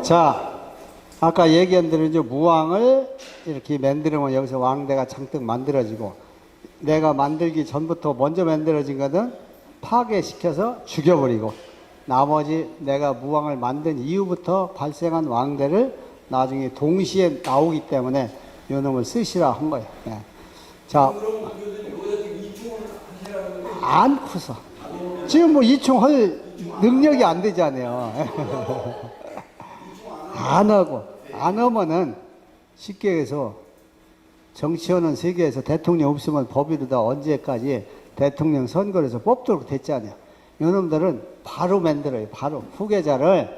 자, 아까 얘기한 대로 이제 무왕을 이렇게 만들면 여기서 왕대가 잔뜩 만들어지고, 내가 만들기 전부터 먼저 만들어진 거는 파괴시켜서 죽여버리고, 나머지 내가 무왕을 만든 이후부터 발생한 왕대를 나중에 동시에 나오기 때문에 요 놈을 쓰시라 한 거예요. 예. 자, 않고서 지금 뭐 이충 할 능력이 안 되잖아요. 안 하고, 안 하면은 쉽게 해서 정치하는 세계에서 대통령 없으면 법이르다 언제까지 대통령 선거를 해서 뽑도록 됐잖아요. 요놈들은 바로 만들어요. 바로 후계자를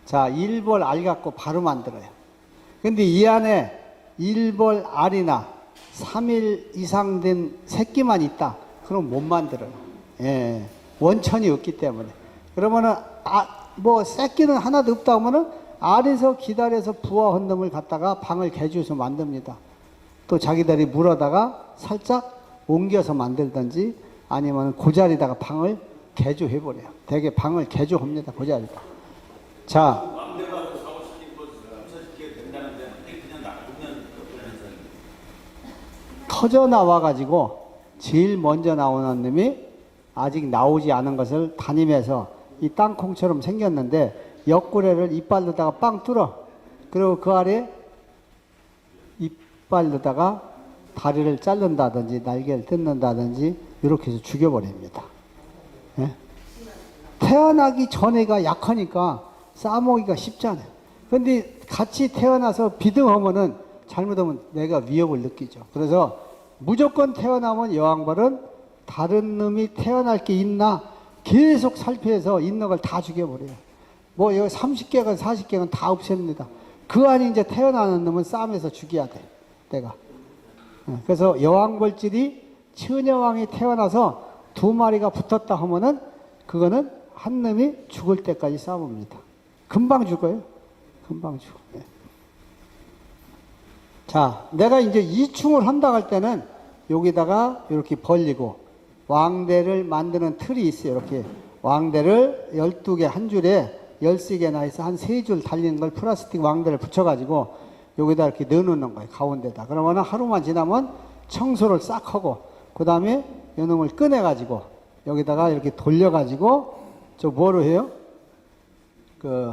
자 일벌 알 갖고 바로 만들어요. 근데 이 안에 일벌 알이나 3일 이상 된 새끼만 있다. 그럼 못 만들어요. 예, 원천이 없기 때문에. 그러면은 뭐 새끼는 하나도 없다 하면은 알에서 기다려서 부화한 놈을 갖다가 방을 개주해서 만듭니다. 또 자기들이 물어다가 살짝 옮겨서 만들든지 아니면 그 자리다가 방을 개조해버려요. 대개 방을 개조합니다. 그 자리다. 자, 터져 나와가지고 제일 먼저 나오는 놈이 아직 나오지 않은 것을 다니면서 이 땅콩처럼 생겼는데 옆구리를 이빨로다가 빵 뚫어. 그리고 그 아래 이빨로다가 다리를 자른다든지 날개를 뜯는다든지 이렇게 해서 죽여버립니다. 예? 태어나기 전에가 약하니까 싸먹기가 쉽잖아요. 근데 같이 태어나서 비등하면은 잘못하면 내가 위협을 느끼죠. 그래서 무조건 태어나면 여왕벌은 다른 놈이 태어날 게 있나 계속 살피해서 있는 걸 다 죽여버려요. 뭐 여기 30개건 40개건 다 없앱니다. 그 안에 이제 태어나는 놈은 싸움에서 죽여야 돼. 내가. 그래서 여왕벌질이 처녀왕이 태어나서 2마리가 붙었다 하면은 그거는 한 놈이 죽을 때까지 싸웁니다. 금방 죽어요. 금방 죽어. 네. 자, 내가 이제 이충을 한다 할 때는 여기다가 이렇게 벌리고 왕대를 만드는 틀이 있어요. 이렇게 왕대를 12개 한 줄에 13개나 해서 한 3줄 달리는 걸 플라스틱 왕대를 붙여가지고 여기다 이렇게 넣어놓는 거예요. 가운데다. 그러면 하루만 지나면 청소를 싹 하고 그 다음에 이놈을 꺼내가지고 여기다가 이렇게 돌려가지고 저 뭐로 해요? 그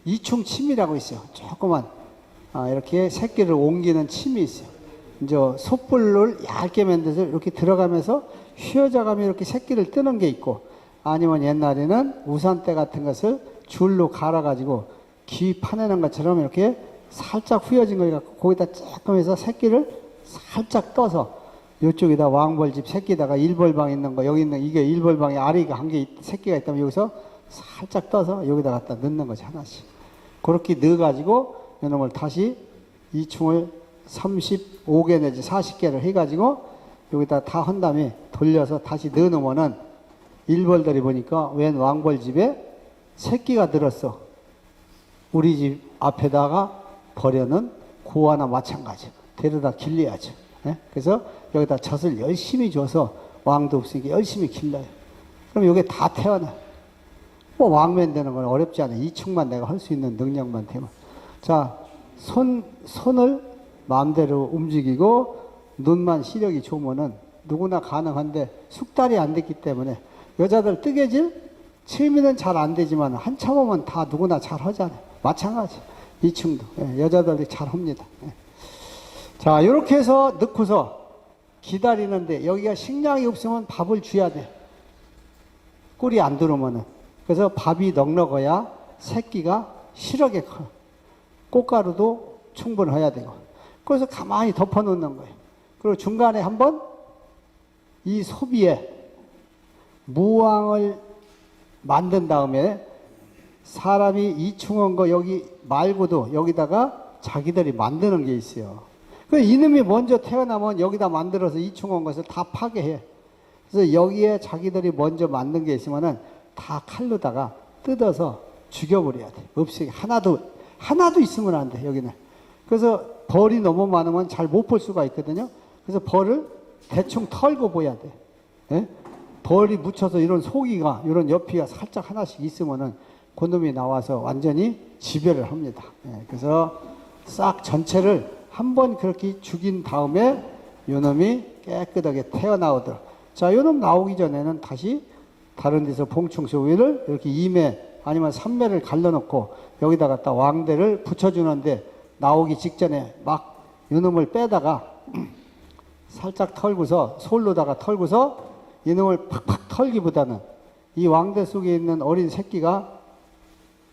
이충침이라고 있어요. 조그만 이렇게 새끼를 옮기는 침이 있어요. 이제 솥불을 얇게 만들어서 이렇게 들어가면서 휘어져가면 이렇게 새끼를 뜨는 게 있고 아니면 옛날에는 우산대 같은 것을 줄로 갈아가지고 귀 파내는 것처럼 이렇게 살짝 휘어진 걸 갖고 거기다 조금 해서 새끼를 살짝 떠서 이쪽에다 왕벌집 새끼다가 일벌방 있는 거 여기 있는 이게 일벌방에 알이가 한 개 새끼가 있다면 여기서 살짝 떠서 여기다 갖다 넣는 거지 하나씩. 그렇게 넣어가지고 이놈을 다시 이충을 35개 내지 40개를 해가지고 여기다 다 한 다음에 돌려서 다시 넣어놓으면은 일벌들이 보니까 웬 왕벌집에 새끼가 들었어. 우리 집 앞에다가 버려는 고아나 마찬가지. 데려다 길러야죠. 예? 그래서 여기다 젖을 열심히 줘서 왕도 없으니까 열심히 길러요. 그럼 여기 다 태어나. 뭐 왕면 되는 건 어렵지 않아요. 이충만 내가 할 수 있는 능력만 되면. 자, 손을 마음대로 움직이고 눈만 시력이 좋으면은 누구나 가능한데 숙달이 안 됐기 때문에 여자들 뜨개질 처음에는 잘 안 되지만 한참 오면 다 누구나 잘 하잖아요. 마찬가지. 이충도 여자들이 잘 합니다. 자, 이렇게 해서 넣고서 기다리는데 여기가 식량이 없으면 밥을 줘야 돼. 꿀이 안 들어오면은. 그래서 밥이 넉넉해야 새끼가 실하게 커. 꽃가루도 충분해야 되고. 그래서 가만히 덮어 놓는 거예요. 그리고 중간에 한번 이 소비에 무왕을 만든 다음에 사람이 이충한 거 여기 말고도 여기다가 자기들이 만드는 게 있어요. 그 이놈이 먼저 태어나면 여기다 만들어서 이충한 것을 다 파괴해. 그래서 여기에 자기들이 먼저 만든 게 있으면은 다 칼로다가 뜯어서 죽여버려야 돼. 없이 하나도 있으면 안 돼. 여기는. 그래서 벌이 너무 많으면 잘 못 볼 수가 있거든요. 그래서 벌을 대충 털고 보야 돼. 예? 벌이 묻혀서 이런 속이가, 이런 옆이가 살짝 하나씩 있으면은 그놈이 나와서 완전히 지배를 합니다. 예, 그래서 싹 전체를 한번 그렇게 죽인 다음에 요놈이 깨끗하게 태어나오도록. 자, 요놈 나오기 전에는 다시 다른 데서 봉충 소위를 이렇게 2매 아니면 3매를 갈라놓고 여기다 갖다 왕대를 붙여주는데 나오기 직전에 막 요놈을 빼다가 살짝 털고서 솔로다가 털고서 이놈을 팍팍 털기보다는 이 왕대 속에 있는 어린 새끼가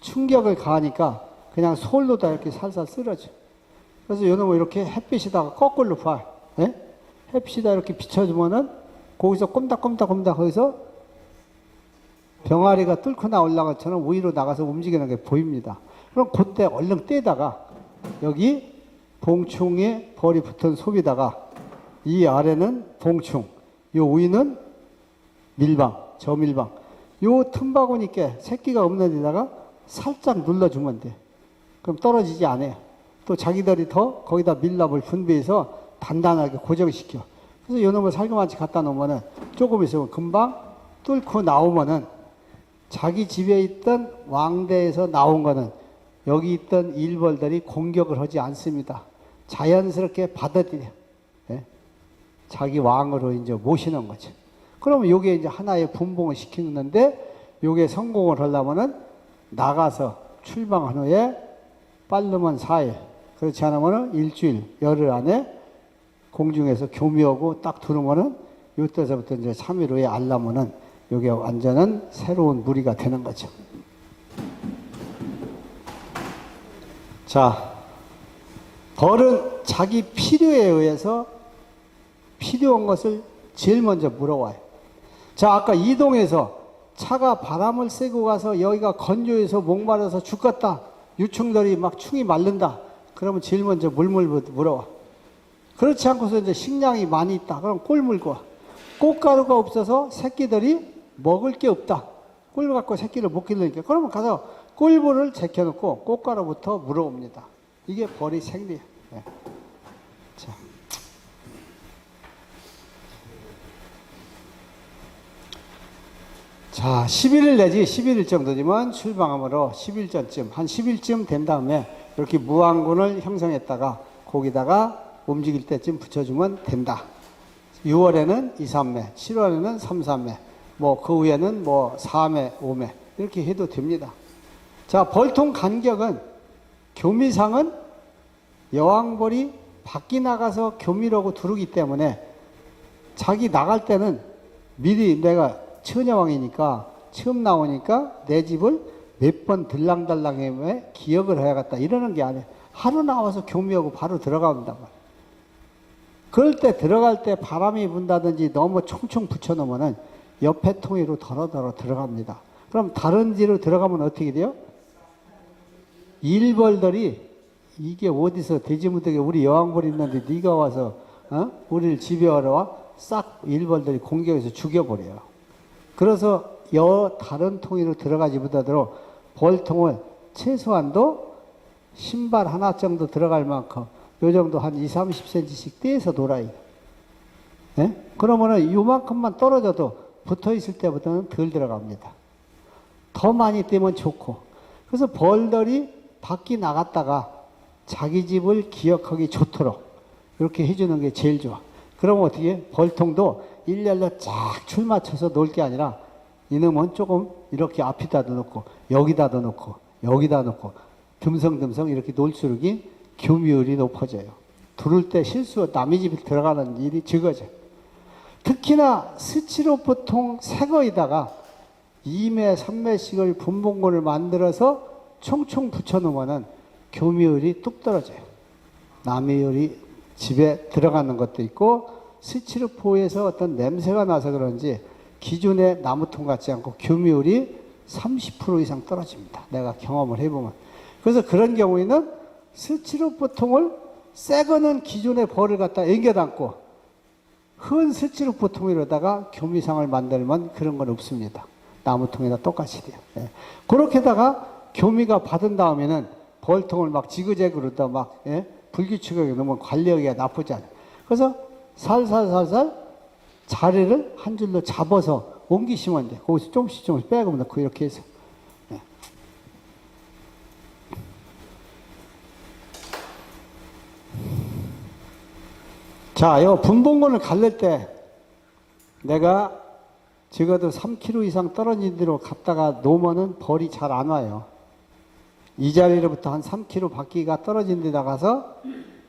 충격을 가하니까 그냥 솔로다 이렇게 살살 쓰러져. 그래서 요놈을 이렇게 햇빛에다가 거꾸로 봐. 예? 햇빛에다 이렇게 비춰주면은 거기서 꼼닥꼼닥 거기서 병아리가 뚫고 나올라간 것처럼 위로 나가서 움직이는 게 보입니다. 그럼 그때 얼른 떼다가 여기 봉충에 벌이 붙은 속에다가 이 아래는 봉충, 요 위는 밀방, 저밀방. 요 틈바구니께 새끼가 없는 데다가 살짝 눌러주면 돼. 그럼 떨어지지 않아요. 또 자기들이 더 거기다 밀랍을 분비해서 단단하게 고정시켜. 그래서 요 놈을 살금같이 갖다 놓으면은 조금 있으면 금방 뚫고 나오면은 자기 집에 있던 왕대에서 나온 거는 여기 있던 일벌들이 공격을 하지 않습니다. 자연스럽게 받아들여. 예? 자기 왕으로 이제 모시는 거죠. 그러면 요게 이제 하나의 분봉을 시키는데 요게 성공을 하려면은 나가서 출방한 후에 빠르면 4일, 그렇지 않으면은 일주일, 열흘 안에 공중에서 교미하고 딱 들어오면은 요때서부터 이제 3일 후에 알라면은 요게 완전한 새로운 무리가 되는 거죠. 자, 벌은 자기 필요에 의해서 필요한 것을 제일 먼저 물어와요. 자, 아까 이동해서 차가 바람을 쐬고 가서 여기가 건조해서 목마르서 죽겠다. 유충들이 막 충이 마른다. 그러면 제일 먼저 물어와. 그렇지 않고서 이제 식량이 많이 있다. 그럼 꿀 물고 와. 꽃가루가 없어서 새끼들이 먹을 게 없다. 꿀 갖고 새끼를 못 기르니까. 그러면 가서 꿀물을 제껴놓고 꽃가루부터 물어옵니다. 이게 벌이 생리야. 네. 자. 자, 11일 내지 11일 정도 되면 출방함으로 10일 전쯤, 한 10일쯤 된 다음에 이렇게 무왕군을 형성했다가 거기다가 움직일 때쯤 붙여주면 된다. 6월에는 2, 3매, 7월에는 3, 4매, 뭐 그 후에는 뭐 4매, 5매 이렇게 해도 됩니다. 자, 벌통 간격은 교미상은 여왕벌이 밖에 나가서 교미라고 두르기 때문에 자기 나갈 때는 미리 내가 처녀왕이니까 처음 나오니까 내 집을 몇 번 들랑달랑해 기억을 해야겠다 이러는 게 아니에요. 하루 나와서 교미하고 바로 들어간단 말이에요. 그럴 때 들어갈 때 바람이 분다든지 너무 총총 붙여놓으면 옆에 통이로 덜어덜어 들어갑니다. 그럼 다른 데로 들어가면 어떻게 돼요? 일벌들이 이게 어디서 돼지무덕에 우리 여왕벌이 있는데 네가 와서 우리를 지배하러 와? 싹 일벌들이 공격해서 죽여버려요. 그래서 다른 통이로 들어가지 못하도록 벌통을 최소한도 신발 하나 정도 들어갈 만큼 요 정도 한 2, 30cm씩 떼서 놀아요. 네? 그러면은 요만큼만 떨어져도 붙어 있을 때보다는 덜 들어갑니다. 더 많이 떼면 좋고. 그래서 벌들이 밖에 나갔다가 자기 집을 기억하기 좋도록 이렇게 해주는 게 제일 좋아. 그러면 어떻게 해? 벌통도 일렬로 쫙 줄 맞춰서 놓을 게 아니라 이놈은 조금 이렇게 앞에다도 놓고 여기다도 놓고 여기다 놓고 듬성듬성 이렇게 놓을수록 교미율이 높아져요. 두를 때 실수 남의 집에 들어가는 일이 적어져요. 특히나 스티로포통 새거에다가 2매, 3매씩을 분봉고를 만들어서 총총 붙여놓으면 교미율이 뚝 떨어져요. 남의 열이 집에 들어가는 것도 있고 스티로포에서 어떤 냄새가 나서 그런지 기존의 나무통 같지 않고 교미율이 30% 이상 떨어집니다. 내가 경험을 해보면. 그래서 그런 경우에는 스티로포통을 새 거는 기존의 벌을 갖다 앵겨 담고 흔 스티로포통에다가 교미상을 만들면 그런 건 없습니다. 나무통에다 똑같이 돼요. 예. 그렇게다가 교미가 받은 다음에는 벌통을 막 지그재그로다 막 불규칙하게 놓으면 관리하기가 나쁘지 않아요. 그래서 살살살살 자리를 한 줄로 잡아서 옮기시면 돼. 거기서 조금씩 빼고 넣고 이렇게 해서. 예. 자, 요 분봉곤을 갈릴 때 내가 적어도 3km 이상 떨어진 데로 갔다가 놓으면은 벌이 잘 안 와요. 이 자리로부터 한 3km 바퀴가 떨어진 데 나가서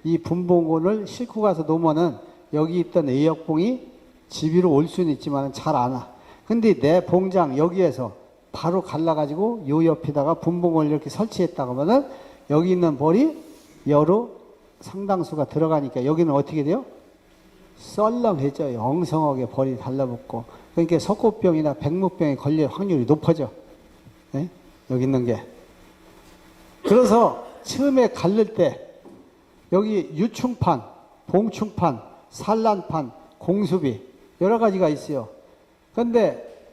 이 분봉곤을 싣고 가서 놓으면은 여기 있던 애역봉이 집위로 올 수는 있지만 잘 안 와. 근데 내 봉장 여기에서 바로 갈라가지고 요 옆에다가 분봉을 이렇게 설치했다고 하면은 여기 있는 벌이 여러 상당수가 들어가니까 여기는 어떻게 돼요? 썰렁해져요. 엉성하게 벌이 달라붙고. 그러니까 석고병이나 백무병에 걸릴 확률이 높아져. 네? 여기 있는 게. 그래서 처음에 갈릴 때 여기 유충판, 봉충판, 산란판, 공수비 여러 가지가 있어요. 그런데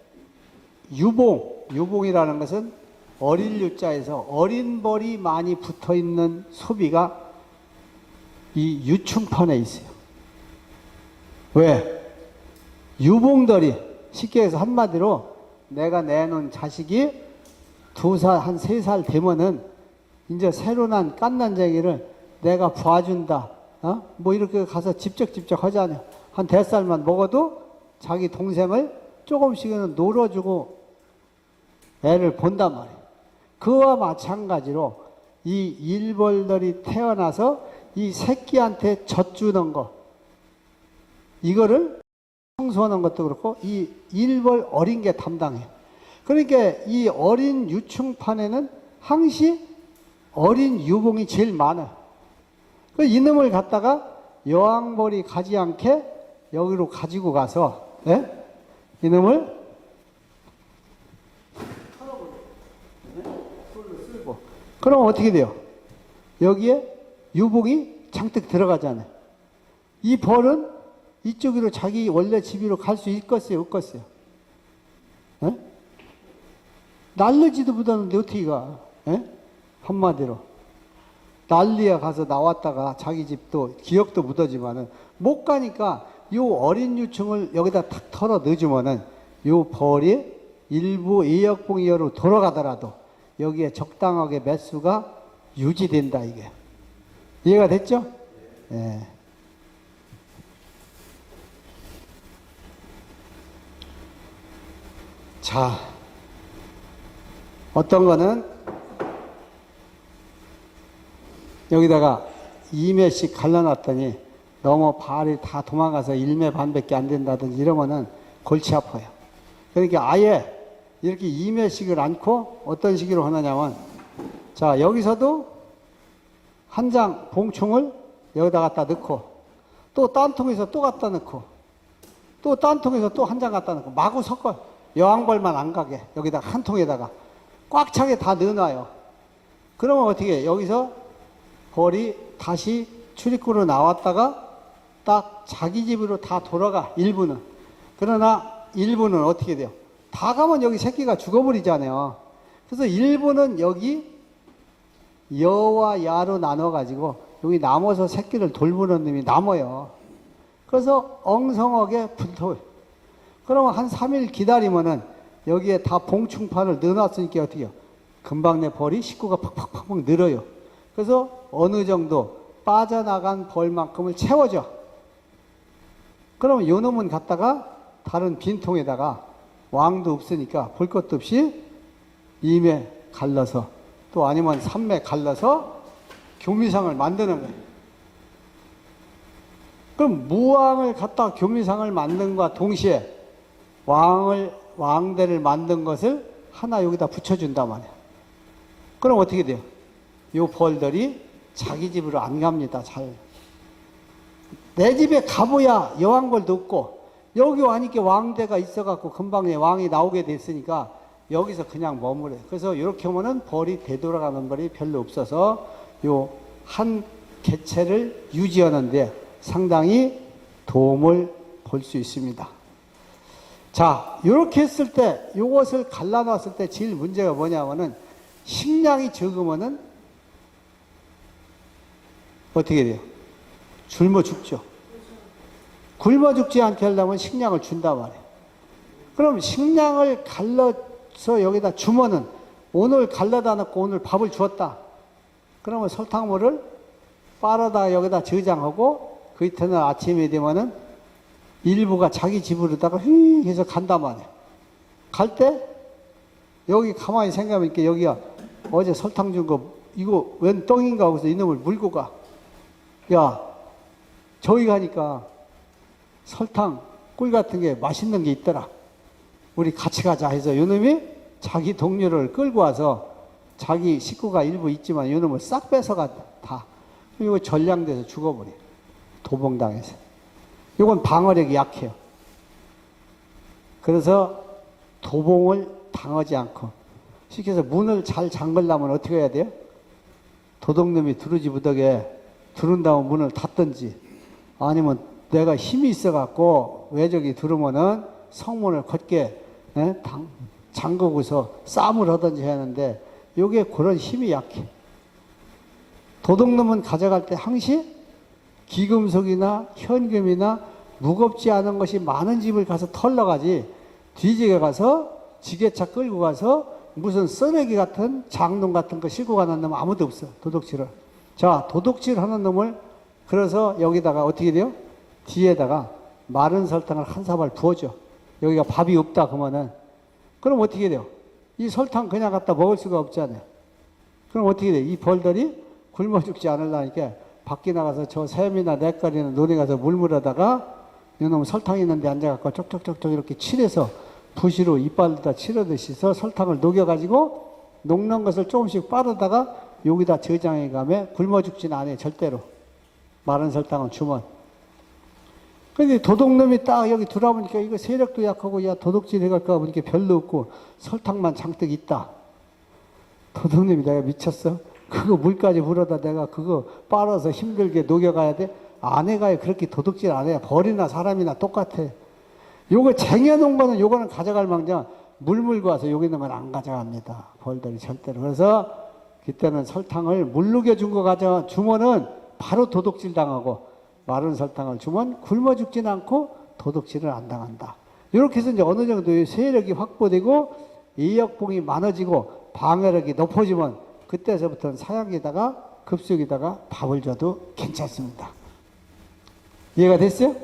유봉이라는 것은 어릴 유자에서 어린 벌이 많이 붙어 있는 소비가 이 유충판에 있어요. 왜? 유봉들이 쉽게 해서 한마디로 내가 내놓은 자식이 2살, 한 3살 되면은 이제 새로 난 깐난쟁이를 내가 봐준다. 뭐 이렇게 가서 직접 하잖아요. 한 5살만 먹어도 자기 동생을 조금씩은 놀아주고 애를 본단 말이에요. 그와 마찬가지로 이 일벌들이 태어나서 이 새끼한테 젖주는 거, 이거를 청소하는 것도 그렇고 이 일벌 어린 게 담당해요. 그러니까 이 어린 유충판에는 항시 어린 유봉이 제일 많아요. 그 이놈을 갖다가 여왕벌이 가지 않게 여기로 가지고 가서 이놈을 그럼 어떻게 돼요? 여기에 유봉이 잔뜩 들어가잖아요. 이 벌은 이쪽으로 자기 원래 집으로 갈 수 있겠어요? 없겠어요? 날르지도 못하는데 어떻게 가? 한마디로. 난리야 가서 나왔다가 자기 집도 기억도 못하지만은 못 가니까 요 어린 유충을 여기다 탁 털어 넣어주면은 요 벌이 일부 애역봉이어로 돌아가더라도 여기에 적당하게 매수가 유지된다, 이게. 이해가 됐죠? 예. 자, 어떤 거는 여기다가 2매씩 갈라놨더니 너무 발이 다 도망가서 1매 반밖에 안 된다든지 이러면은 골치 아파요. 그러니까 아예 이렇게 2매씩을 안고 어떤 식으로 하느냐면, 자, 여기서도 한 장 봉충을 여기다 갖다 넣고, 또 딴 통에서 또 갖다 넣고, 또 딴 통에서 또 한 장 갖다 넣고, 마구 섞어요. 여왕벌만 안 가게 여기다 한 통에다가 꽉 차게 다 넣어놔요. 그러면 어떻게 해요? 여기서 벌이 다시 출입구로 나왔다가 딱 자기 집으로 다 돌아가, 일부는. 그러나 일부는 어떻게 돼요? 다 가면 여기 새끼가 죽어버리잖아요. 그래서 일부는 여기 여와 야로 나눠가지고 여기 남아서 새끼를 돌보는 놈이 남아요. 그래서 엉성하게 붙어요. 그러면 한 3일 기다리면은 여기에 다 봉충판을 넣어놨으니까 어떻게 해요? 금방 내 벌이 식구가 팍팍팍팍 늘어요. 그래서 어느 정도 빠져나간 벌만큼을 채워줘. 그러면 요 놈은 갖다가 다른 빈통에다가 왕도 없으니까 볼 것도 없이 2매 갈라서 또 아니면 3매 갈라서 교미상을 만드는 거예요. 그럼 무왕을 갖다 교미상을 만든 것과 동시에 왕대를 만든 것을 하나 여기다 붙여준단 말이에요. 그럼 어떻게 돼요? 요 벌들이 자기 집으로 안 갑니다. 잘. 내 집에 가봐야 여왕벌도 없고, 여기 와니까 왕대가 있어갖고 금방 왕이 나오게 됐으니까 여기서 그냥 머무래. 그래서 이렇게 하면은 벌이 되돌아가는 벌이 별로 없어서 요 한 개체를 유지하는데 상당히 도움을 볼 수 있습니다. 자, 이렇게 했을 때, 요것을 갈라놨을 때 제일 문제가 뭐냐면은 식량이 적으면은 어떻게 돼요? 굶어 죽죠. 굶어 죽지 않게 하려면 식량을 준단 말이에요. 그럼 식량을 갈라서 여기다 주면은 오늘 갈라다 놓고 오늘 밥을 주었다. 그러면 설탕물을 빨아다 여기다 저장하고 그 이튿날 아침에 되면은 일부가 자기 집으로다가 휘 해서 간단 말이야. 갈 때 여기 가만히 생각해보니까 여기야 어제 설탕 준 거 이거 웬 똥인가 하고서 이놈을 물고 가. 야, 저기 가니까 설탕 꿀 같은 게 맛있는 게 있더라. 우리 같이 가자 해서 이놈이 자기 동료를 끌고 와서 자기 식구가 일부 있지만 이놈을 싹 뺏어가 다. 이거 전량돼서 죽어버려. 도봉당해서. 이건 방어력이 약해요. 그래서 도봉을 당하지 않고 쉽게 해서 문을 잘 잠글려면 어떻게 해야 돼요? 도둑놈이 두루지 무덕에 두른 다음 문을 닫든지 아니면 내가 힘이 있어갖고 외적이 들어오면은 성문을 걷게 잠그고서 싸움을 하든지 하는데 요게 그런 힘이 약해. 도둑놈은 가져갈 때 항시 기금속이나 현금이나 무겁지 않은 것이 많은 집을 가서 털러가지 뒤지게 가서 지게차 끌고 가서 무슨 쓰레기 같은 장롱 같은 거 싣고 가는 놈은 아무도 없어. 도둑질을. 자, 도둑질 하는 놈을 그래서 여기다가 어떻게 돼요? 뒤에다가 마른 설탕을 한 사발 부어줘. 여기가 밥이 없다 그러면은 그럼 어떻게 돼요? 이 설탕 그냥 갖다 먹을 수가 없잖아요. 그럼 어떻게 돼요? 이 벌들이 굶어 죽지 않으려니까 밖에 나가서 저 샘이나 냇가리나 논에 가서 물물하다가 이놈 설탕 있는 데 앉아갖고 쪽쪽쪽쪽 이렇게 칠해서 붓으로 이빨에다 칠하듯이 해서 설탕을 녹여가지고 녹는 것을 조금씩 빠르다가 여기다 저장해 가면 굶어 죽지는 않아요. 절대로. 마른 설탕은 주면. 근데 도둑놈이 딱 여기 들어보니까 이거 세력도 약하고 야 도둑질 해갈까 보니까 별로 없고 설탕만 잔뜩 있다. 도둑놈이 내가 미쳤어? 그거 물까지 불어다 내가 그거 빨아서 힘들게 녹여가야 돼? 안 해가요. 그렇게 도둑질 안 해요. 벌이나 사람이나 똑같아. 요거 쟁여놓은 거는 요거는 가져갈 망정 물 물고 와서 여기 있는 건 안 가져갑니다. 벌들이 절대로. 그래서 그때는 설탕을 물 녹여준 거 주면은 바로 도둑질 당하고 마른 설탕을 주면 굶어 죽진 않고 도둑질을 안 당한다. 이렇게 해서 이제 어느 정도의 세력이 확보되고 이역봉이 많아지고 방어력이 높아지면 그때서부터는 사약에다가 급속에다가 밥을 줘도 괜찮습니다. 이해가 됐어요?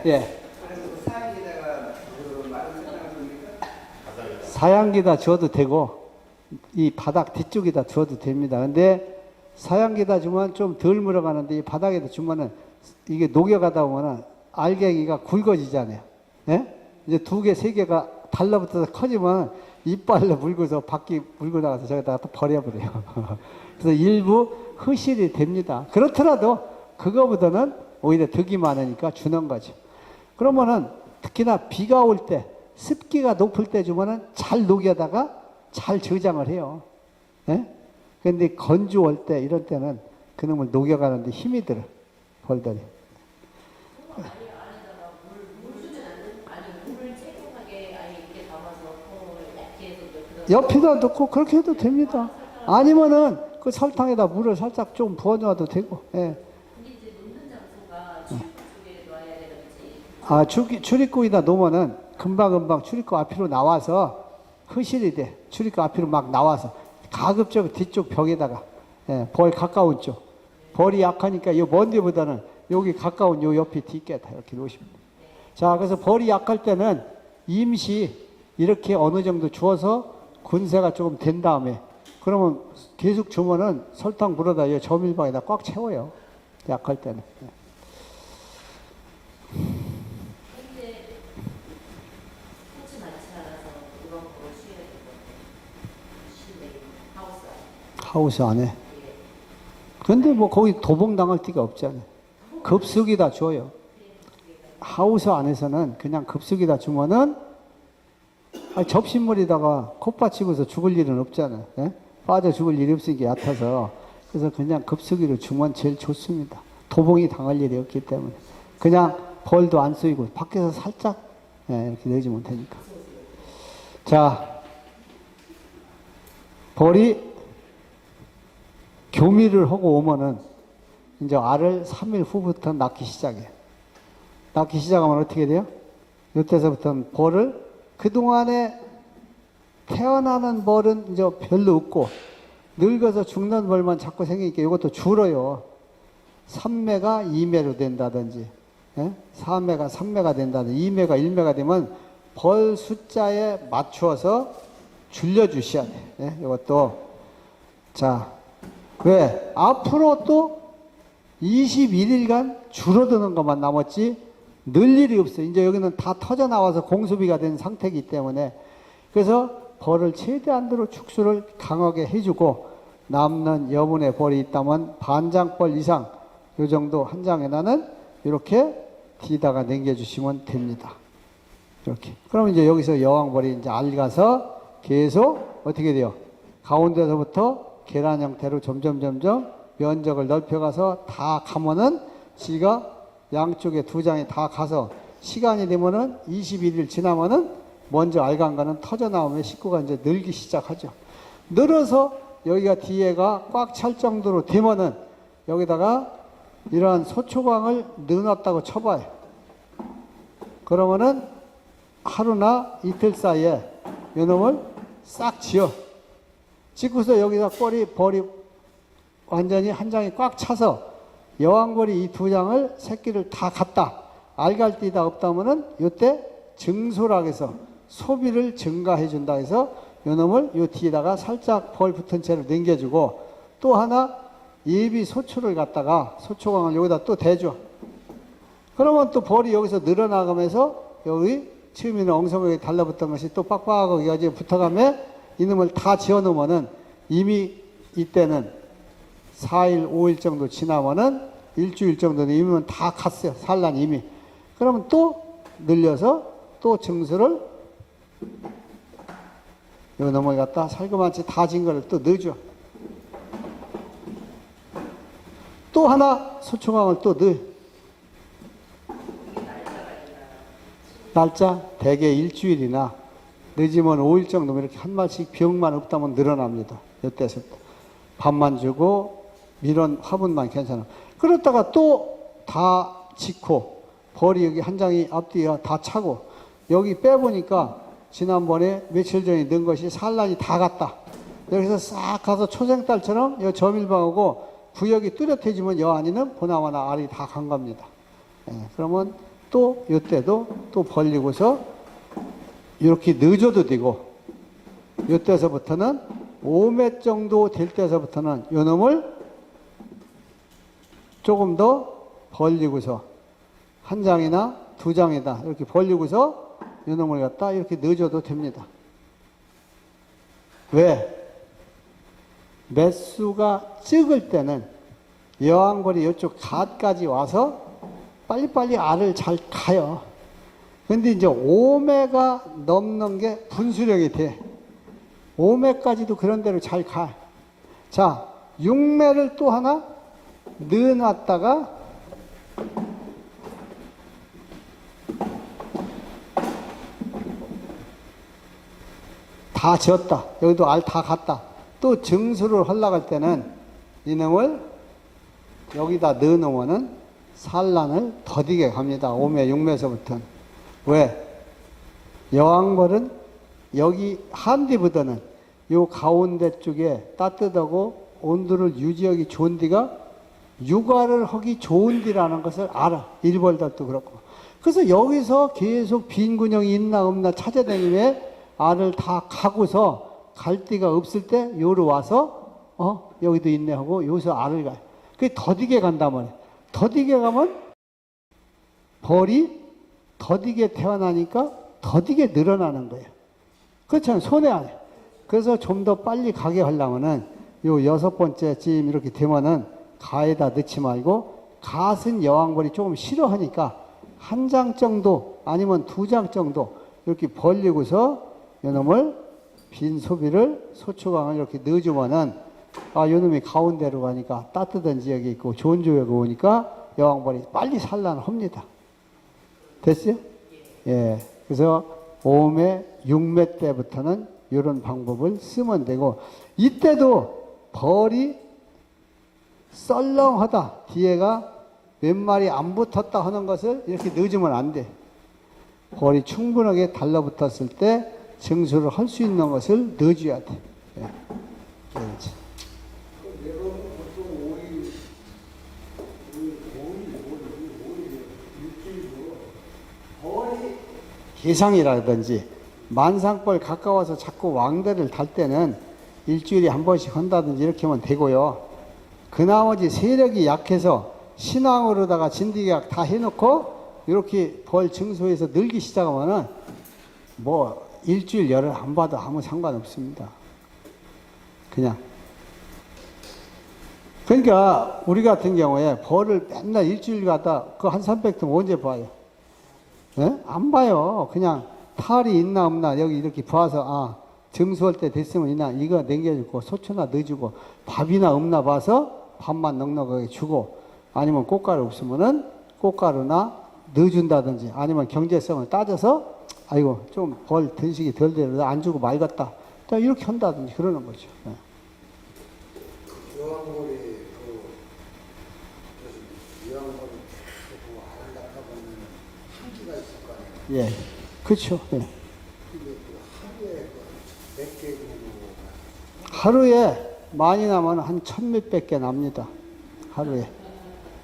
예. 사양기다 줘도 되고 이 바닥 뒤쪽에다 줘도 됩니다. 근데 사양기다 주면 좀 덜 물어가는데 이 바닥에다 주면은 이게 녹여가다 보면은 알갱이가 굵어지잖아요. 예? 이제 두 개, 세 개가 달라붙어서 커지면 이빨로 물고서 밖에 물고 나가서 저기다가 또 버려버려요. 그래서 일부 흐실이 됩니다. 그렇더라도 그거보다는 오히려 덕이 많으니까 주는 거죠. 그러면은 특히나 비가 올 때 습기가 높을 때 주면은 잘 녹여다가 잘 저장을 해요. 예? 근데 건조할 때 이럴 때는 그놈을 녹여가는데 힘이 들어. 벌들이. 옆에다 넣고 그렇게 해도 됩니다. 아니면은 그 설탕에다 물을 살짝 좀 부어줘도 되고. 예. 아, 출입구에다 놓으면은 금방금방 출입구 앞으로 나와서 흐실이 돼. 출입구 앞으로 막 나와서 가급적 뒤쪽 벽에다가 예, 벌 가까운 쪽. 벌이 약하니까 이 먼 데보다는 여기 가까운 요 옆에 뒷게다 이렇게 놓으시면 돼요. 자, 그래서 벌이 약할 때는 임시 이렇게 어느 정도 주어서 군세가 조금 된 다음에 그러면 계속 주면은 설탕 불어다 이 저밀방에다 꽉 채워요. 약할 때는. 예. 하우스 안에. 근데 뭐 거기 도봉당할 데가 없잖아요. 급속에다 줘요. 하우스 안에서는 그냥 급속에다 주면은 접시물에다가 콧받치고서 죽을 일은 없잖아요. 예? 빠져 죽을 일이 없으니까 얕아서. 그래서 그냥 급속으로 주면 제일 좋습니다. 도봉이 당할 일이 없기 때문에. 그냥 벌도 안 쓰이고 밖에서 살짝 예, 이렇게 내주면 되니까. 자, 벌이 교미를 하고 오면은 이제 알을 3일 후부터 낳기 시작해요. 낳기 시작하면 어떻게 돼요? 이때서부터는 벌을 그동안에 태어나는 벌은 이제 별로 없고 늙어서 죽는 벌만 자꾸 생기니까 이것도 줄어요. 3매가 2매로 된다든지, 예? 4매가 3매가 된다든지, 2매가 1매가 되면 벌 숫자에 맞추어서 줄여주셔야 돼. 예? 이것도. 자, 왜? 앞으로 또 21일간 줄어드는 것만 남았지 늘 일이 없어요. 이제 여기는 다 터져 나와서 공수비가 된 상태이기 때문에. 그래서 벌을 최대한대로 축수를 강하게 해주고 남는 여분의 벌이 있다면 반장벌 이상 요 정도 한 장에다는 이렇게 뒤다가 남겨주시면 됩니다. 이렇게. 그럼 이제 여기서 여왕벌이 이제 알가서 계속 어떻게 돼요? 가운데서부터 계란 형태로 점점 면적을 넓혀가서 다 가면은 지가 양쪽에 두 장이 다 가서 시간이 되면은 21일 지나면은 먼저 알간 거는 터져 나오면 식구가 이제 늘기 시작하죠. 늘어서 여기가 뒤에가 꽉 찰 정도로 되면은 여기다가 이러한 소초광을 넣어놨다고 쳐봐요. 그러면은 하루나 이틀 사이에 요놈을 싹 지어. 찍고서 여기다 벌이 완전히 한 장이 꽉 차서 여왕벌이 이 두 장을 새끼를 다 갖다 알갈띠다 없다면은 요때 증소라고 해서 소비를 증가해 준다 해서 요놈을 요 뒤에다가 살짝 벌 붙은 채로 남겨주고 또 하나 예비 소초를 갖다가 소초광을 여기다 또 대줘. 그러면 또 벌이 여기서 늘어나가면서 여기 처음에는 엉성하게 달라붙던 것이 또 빡빡하게 붙어가며 이놈을 다 지어 놓으면은 이미 이때는 4일, 5일 정도 지나면은 일주일 정도 되면 다 갔어요. 산란 이미. 그러면 또 늘려서 또 증수를 요 놈을 갖다 살그만치 다 진 거를 또 넣어줘. 또 하나 소초광을 또 넣어. 날짜 대개 일주일이나 늦으면 5일 정도면 이렇게 한 마리씩 병만 없다면 늘어납니다. 이때서부터 밥만 주고 밀원 화분만 괜찮아. 그러다가 또 다 짓고 벌이 여기 한 장이 앞뒤가 다 차고 여기 빼보니까 지난번에 며칠 전에 넣은 것이 산란이 다 갔다. 여기서 싹 가서 초생딸처럼 여 저밀방하고 구역이 뚜렷해지면 여 안에는 보나마나 알이 다 간 겁니다. 예, 그러면 또 요때도 또 벌리고서 이렇게 넣어줘도 되고 요때서부터는 5매 정도 될 때서부터는 요 놈을 조금 더 벌리고서 한 장이나 두 장이다 이렇게 벌리고서 요 놈을 갖다 이렇게 넣어줘도 됩니다. 왜? 매수가 적을 때는 여왕벌이 이쪽 갓까지 와서 빨리빨리 알을 잘 가요. 근데 이제 5매가 넘는 게 분수령이 돼. 5매까지도 그런 대로 잘 가. 자, 6매를 또 하나 넣어놨다가 다 지었다. 여기도 알 다 갔다. 또 증수를 하려고 할 때는 이놈을 여기다 넣어놓으면은 산란을 더디게 갑니다. 5매, 6매서부터는. 왜? 여왕벌은 여기 한디보다는 요 가운데 쪽에 따뜻하고 온도를 유지하기 좋은 데가 육아를 하기 좋은 데라는 것을 알아. 일벌들도 그렇고. 그래서 여기서 계속 빈 군형이 있나 없나 찾아다니며 알을 다 가고서 갈 데가 없을 때 요로 와서 여기도 있네 하고 여기서 알을 가요. 그게 더디게 간단 말이에요. 더디게 가면 벌이 더디게 태어나니까 더디게 늘어나는 거예요. 그렇잖아요. 손해 안 해요. 그래서 좀 더 빨리 가게 하려면은 요 6번째쯤 이렇게 되면은 가에다 넣지 말고 갓은 여왕벌이 조금 싫어하니까 한 장 정도 아니면 두 장 정도 이렇게 벌리고서 요놈을 빈 소비를 소초광을 이렇게 넣어주면은 요놈이 가운데로 가니까 따뜻한 지역에 있고 좋은 지역에 오니까 여왕벌이 빨리 산란합니다. 됐어요? 예. 그래서 5매, 6매 때부터는 이런 방법을 쓰면 되고 이때도 벌이 썰렁하다 뒤에가 몇 마리 안 붙었다 하는 것을 이렇게 넣어주면 안 돼. 벌이 충분하게 달라붙었을 때 증수를 할 수 있는 것을 넣어줘야 돼. 예. 그렇지. 개상이라든지 만상벌 가까워서 자꾸 왕대를 달 때는 일주일에 한 번씩 한다든지 이렇게 하면 되고요. 그 나머지 세력이 약해서 신앙으로다가 진디계약 다 해놓고 이렇게 벌 증소해서 늘기 시작하면은 뭐 일주일 열흘 안 봐도 아무 상관없습니다. 그냥. 그러니까 우리 같은 경우에 벌을 맨날 일주일 가다 그 한 300통 언제 봐요? 예? 안 봐요. 그냥 탈이 있나 없나 여기 이렇게 봐서 아 증수할 때 됐으면 이나 이거 남겨주고 소초나 넣어주고 밥이나 없나 봐서 밥만 넉넉하게 주고 아니면 꽃가루 없으면은 꽃가루나 넣어준다든지 아니면 경제성을 따져서 아이고 좀 벌 든식이 덜 되려 안 주고 말겠다 이렇게 한다든지 그러는 거죠. 예. 여왕벌이 여왕벌이 계속 아름답다 보면 향기가 있을 거 아니에요. 예, 그렇죠. 예. 근데 하루에 몇 개 정도 하루에 많이 나면 한 1000몇백 개 납니다. 하루에.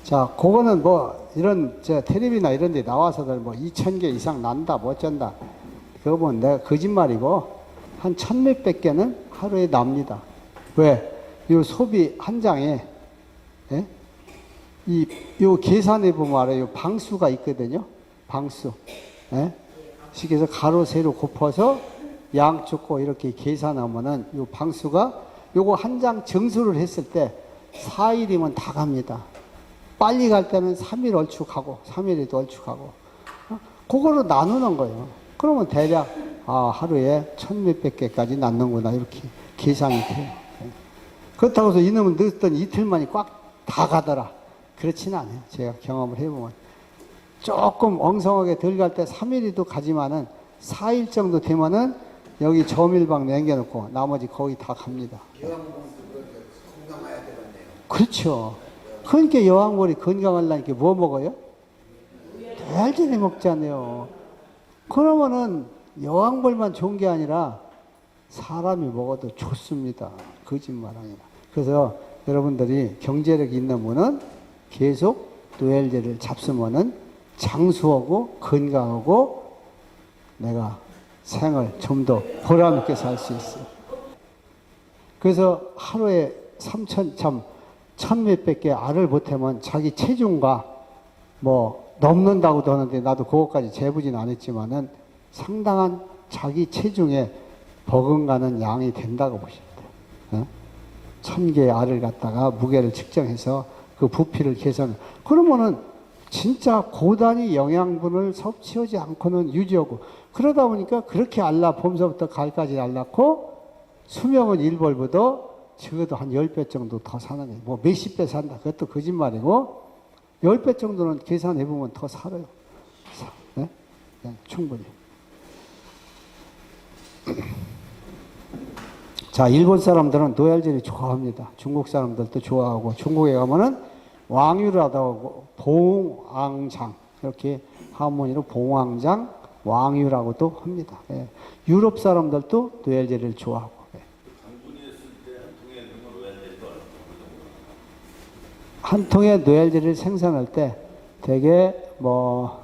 자, 그거는 뭐 이런 텔레비나 이런 데 나와서들 뭐 2000개 이상 난다 뭐 어쩐다. 그거 보면 내가 거짓말이고 한 1000몇백 개는 하루에 납니다. 왜? 이 소비 한 장에 예? 요 계산해 보면 알아요. 방수가 있거든요. 방수. 예? 식에서 가로 세로 곱어서 양쪽 거 이렇게 계산하면은 요 방수가 요거 한 장 정수를 했을 때 4일이면 다 갑니다. 빨리 갈 때는 3일 얼추 가고 3일에도 얼추 가고 그거로 나누는 거예요. 그러면 대략 하루에 1000몇백 개까지 낳는구나 이렇게 계산이 돼요. 그렇다고 해서 이놈은 넣었더니 이틀만이 꽉 다 가더라. 그렇지는 않아요. 제가 경험을 해보면 조금 엉성하게 덜 갈 때 3일이도 가지만은 4일 정도 되면은 여기 저밀방 남겨놓고 나머지 거의 다 갑니다. 여왕벌도 건강해야 되겠네요. 그렇죠. 그러니까 여왕벌이 건강하려니까 뭐 먹어요? 덜전에 먹잖아요. 그러면은 여왕벌만 좋은 게 아니라 사람이 먹어도 좋습니다. 거짓말 아니라. 그래서 여러분들이 경제력이 있는 분은 계속 노엘제를 잡수면은 장수하고 건강하고 내가 생을 좀 더 보람있게 살 수 있어요. 그래서 하루에 1000몇백 개 알을 보태면 자기 체중과 뭐 넘는다고도 하는데 나도 그것까지 재보진 않았지만은 상당한 자기 체중에 버금가는 양이 된다고 보시면 돼요. 1000개의 알을 갖다가 무게를 측정해서 그 부피를 계산. 그러면은 진짜 고단위 영양분을 섭취하지 않고는 유지하고 그러다 보니까 그렇게 알라 봄서부터 가을까지 알낳고 수명은 일벌보다 적어도 한 10배 정도 더 사는 거예요. 뭐 몇십 배 산다. 그것도 거짓말이고 10배 정도는 계산해보면 더 살아요. 네? 네, 충분히. 자, 일본 사람들은 노얄젤이 좋아합니다. 중국 사람들도 좋아하고 중국에 가면은 왕유라고 봉황장 이렇게 한문으로 봉황장 왕유라고도 합니다. 예. 유럽 사람들도 노얄젤을 좋아하고. 예. 한 통의 노얄젤을 생산할 때 대개 뭐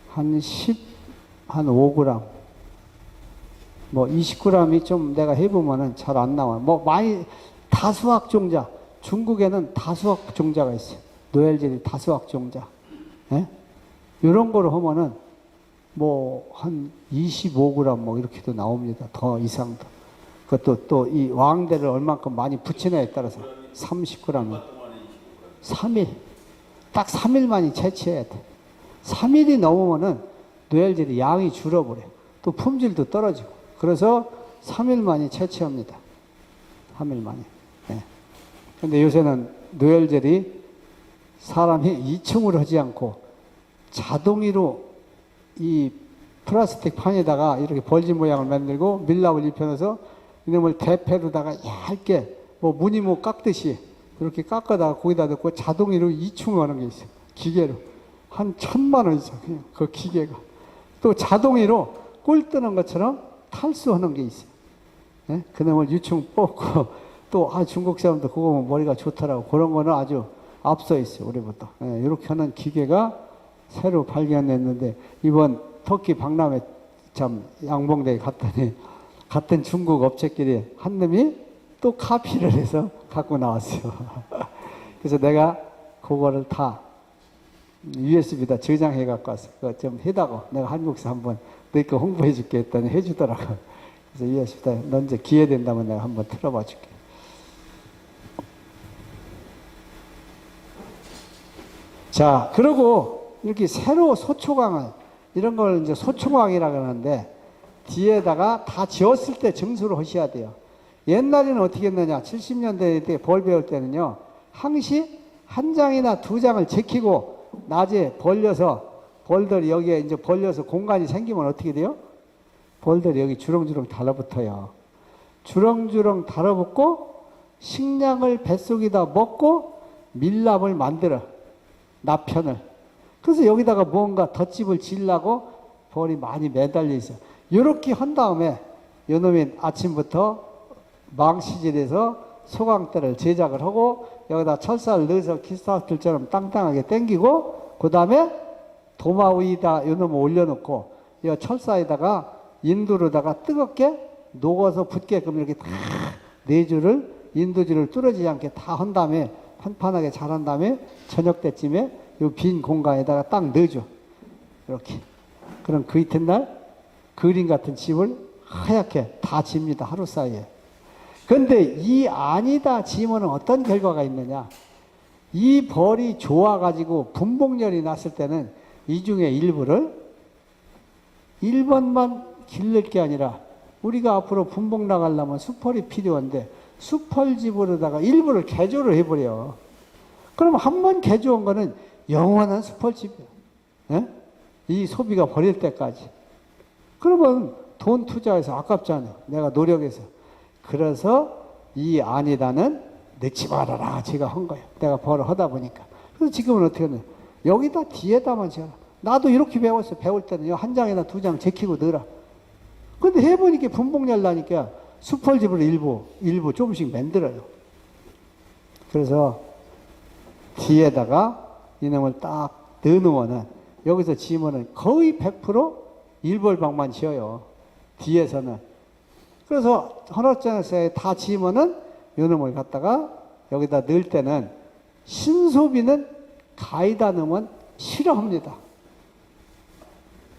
한 5g 뭐 20g이 좀 내가 해보면은 잘 안 나와요. 뭐 많이 다수학 종자. 중국에는 다수학 종자가 있어요. 노얄젤이 다수학 종자. 예? 이런 거로 하면은 뭐 한 25g 뭐 이렇게도 나옵니다. 더 이상도. 그것도 또 이 왕대를 얼만큼 많이 붙이냐에 따라서 30g. 3일. 딱 3일만이 채취해야 돼. 3일이 넘으면은 노얄젤이 양이 줄어버려. 또 품질도 떨어지고. 그래서 3일만이 채취합니다. 3일만이. 예. 근데 요새는 노얄젤이 사람이 2층으로 하지 않고 자동으로 이 플라스틱 판에다가 이렇게 벌집 모양을 만들고 밀랍을 입혀놔서 이놈을 대패로다가 얇게 뭐 무늬모 깎듯이 그렇게 깎아다가 거기다 넣고 자동으로 2층으로 하는 게 있어요. 기계로. 한 1000만 원 이상. 그 기계가. 또 자동으로 꿀 뜨는 것처럼 탈수하는 게 있어요. 예? 그놈을 유충 뽑고 또 중국 사람도 그거 보면 머리가 좋더라고. 그런 거는 아주 앞서 있어요. 우리부터. 예, 이렇게 하는 기계가 새로 발견됐는데 이번 터키 박람회 참 양봉대에 갔더니 같은 중국 업체끼리 한 놈이 또 카피를 해서 갖고 나왔어요. 그래서 내가 그거를 다 USB에다 저장해 갖고 왔어. 그거 좀 해다고 내가 한국에서 한번 너희 거 홍보해 줄게 했더니 해주더라고. 그래서 USB에다 너 이제 기회 된다면 내가 한번 틀어봐 줄게. 자, 그리고 이렇게 새로 소초광을 이런 걸 이제 소초광이라 그러는데 뒤에다가 다 지었을 때 증수를 하셔야 돼요. 옛날에는 어떻게 했느냐? 70년대 때 벌 배울 때는요. 항시 한 장이나 두 장을 제키고 낮에 벌려서 벌들이 여기에 이제 벌려서 공간이 생기면 어떻게 돼요? 벌들이 여기 주렁주렁 달라붙어요. 주렁주렁 달아붙고 식량을 뱃속에다 먹고 밀랍을 만들어. 나편을. 그래서 여기다가 뭔가 덧집을 지으려고 벌이 많이 매달려 있어요. 이렇게 한 다음에 요놈이 아침부터 망치질해서 소강대를 제작을 하고 여기다 철사를 넣어서 키스타트처럼 땅땅하게 당기고 그 다음에 도마 위에다 요놈을 올려놓고 이 철사에다가 인두로다가 뜨겁게 녹아서 붙게끔 이렇게 다 네 줄을 인두줄을 뚫어지지 않게 다 한 다음에 판판하게 잘한 다음에 저녁 때쯤에 요 빈 공간에다가 딱 넣어줘. 이렇게. 그럼 그 이튿날 그림 같은 집을 하얗게 다 집니다. 하루 사이에. 그런데 이 아니다 지으면 어떤 결과가 있느냐. 이 벌이 좋아가지고 분봉열이 났을 때는 이 중에 일부를 1번만 기를 게 아니라 우리가 앞으로 분봉 나가려면 수펄이 필요한데 수펄집으로다가 일부를 개조를 해버려. 그럼 한 번 개조한 거는 영원한 수펄집이야. 예? 이 소비가 버릴 때까지. 그러면 돈 투자해서 아깝잖아요. 내가 노력해서. 그래서 이 아니다는 넣지 말아라. 제가 한 거예요. 내가 벌을 하다 보니까. 그래서 지금은 어떻게 하냐. 여기다 뒤에다만 지어라. 나도 이렇게 배웠어. 배울 때는 한 장이나 두 장 제키고 넣어라. 근데 해보니까 분봉열 나니까 수펄집을 일부 조금씩 만들어요. 그래서 뒤에다가 이놈을 딱 넣어놓으면은 여기서 지으면은 거의 100% 일벌방만 지어요. 뒤에서는. 그래서 헌화장에서 다 지으면은 요놈을 갖다가 여기다 넣을 때는 신소비는 가에다 넣으면 싫어합니다.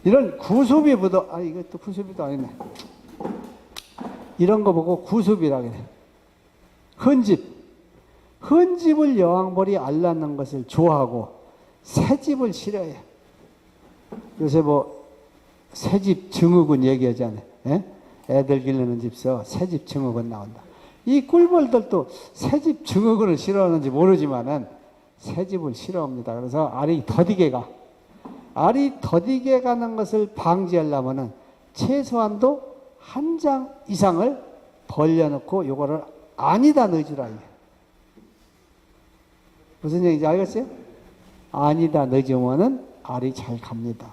이런 구소비보다, 이것도 구소비도 아니네. 이런 거 보고 구소비라 그래. 헌집을 여왕벌이 알낳는 것을 좋아하고 새집을 싫어해. 요새 뭐 새집 증후군 얘기하잖아요. 예? 애들 기르는 집서 새집 증후군 나온다. 이 꿀벌들도 새집 증후군을 싫어하는지 모르지만은 새집을 싫어합니다. 그래서 알이 더디게 가는 것을 방지하려면은 최소한도 한 장 이상을 벌려놓고 요거를 아니다 넣어주라. 이게. 무슨 얘기인지 알겠어요? 아니다 넣어주면은 알이 잘 갑니다.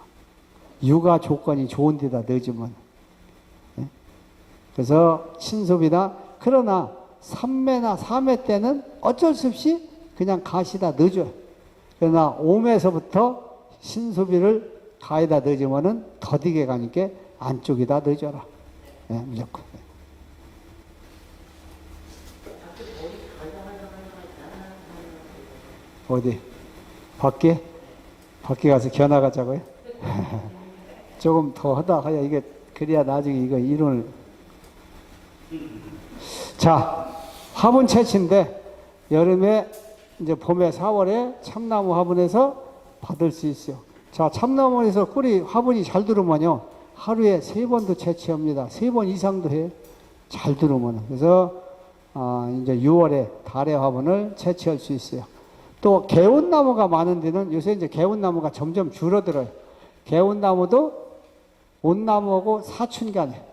육아 조건이 좋은 데다 넣어주면. 네? 그래서 신소비나 그러나 3매나 4매 때는 어쩔 수 없이 그냥 가시다 넣어줘요. 그러나 5매에서부터 신소비를 가에다 넣어주면은 더디게 가니까 안쪽에다 넣어줘라. 네, 무조건. 어디? 밖에 가서 겨나가자고요? 조금 더 하다 가야 이게, 그래야 나중에 이거 이론을. 자, 화분 채취인데, 여름에, 이제 봄에 4월에 참나무 화분에서 받을 수 있어요. 자, 참나무에서 꿀이, 화분이 잘 들어오면요, 하루에 3번도 채취합니다. 3번 이상도 해요. 잘 들어오면. 그래서, 이제 6월에 달의 화분을 채취할 수 있어요. 또 개운나무가 많은 데는 요새 이제 개운나무가 점점 줄어들어요. 개운나무도 온나무하고 사춘간에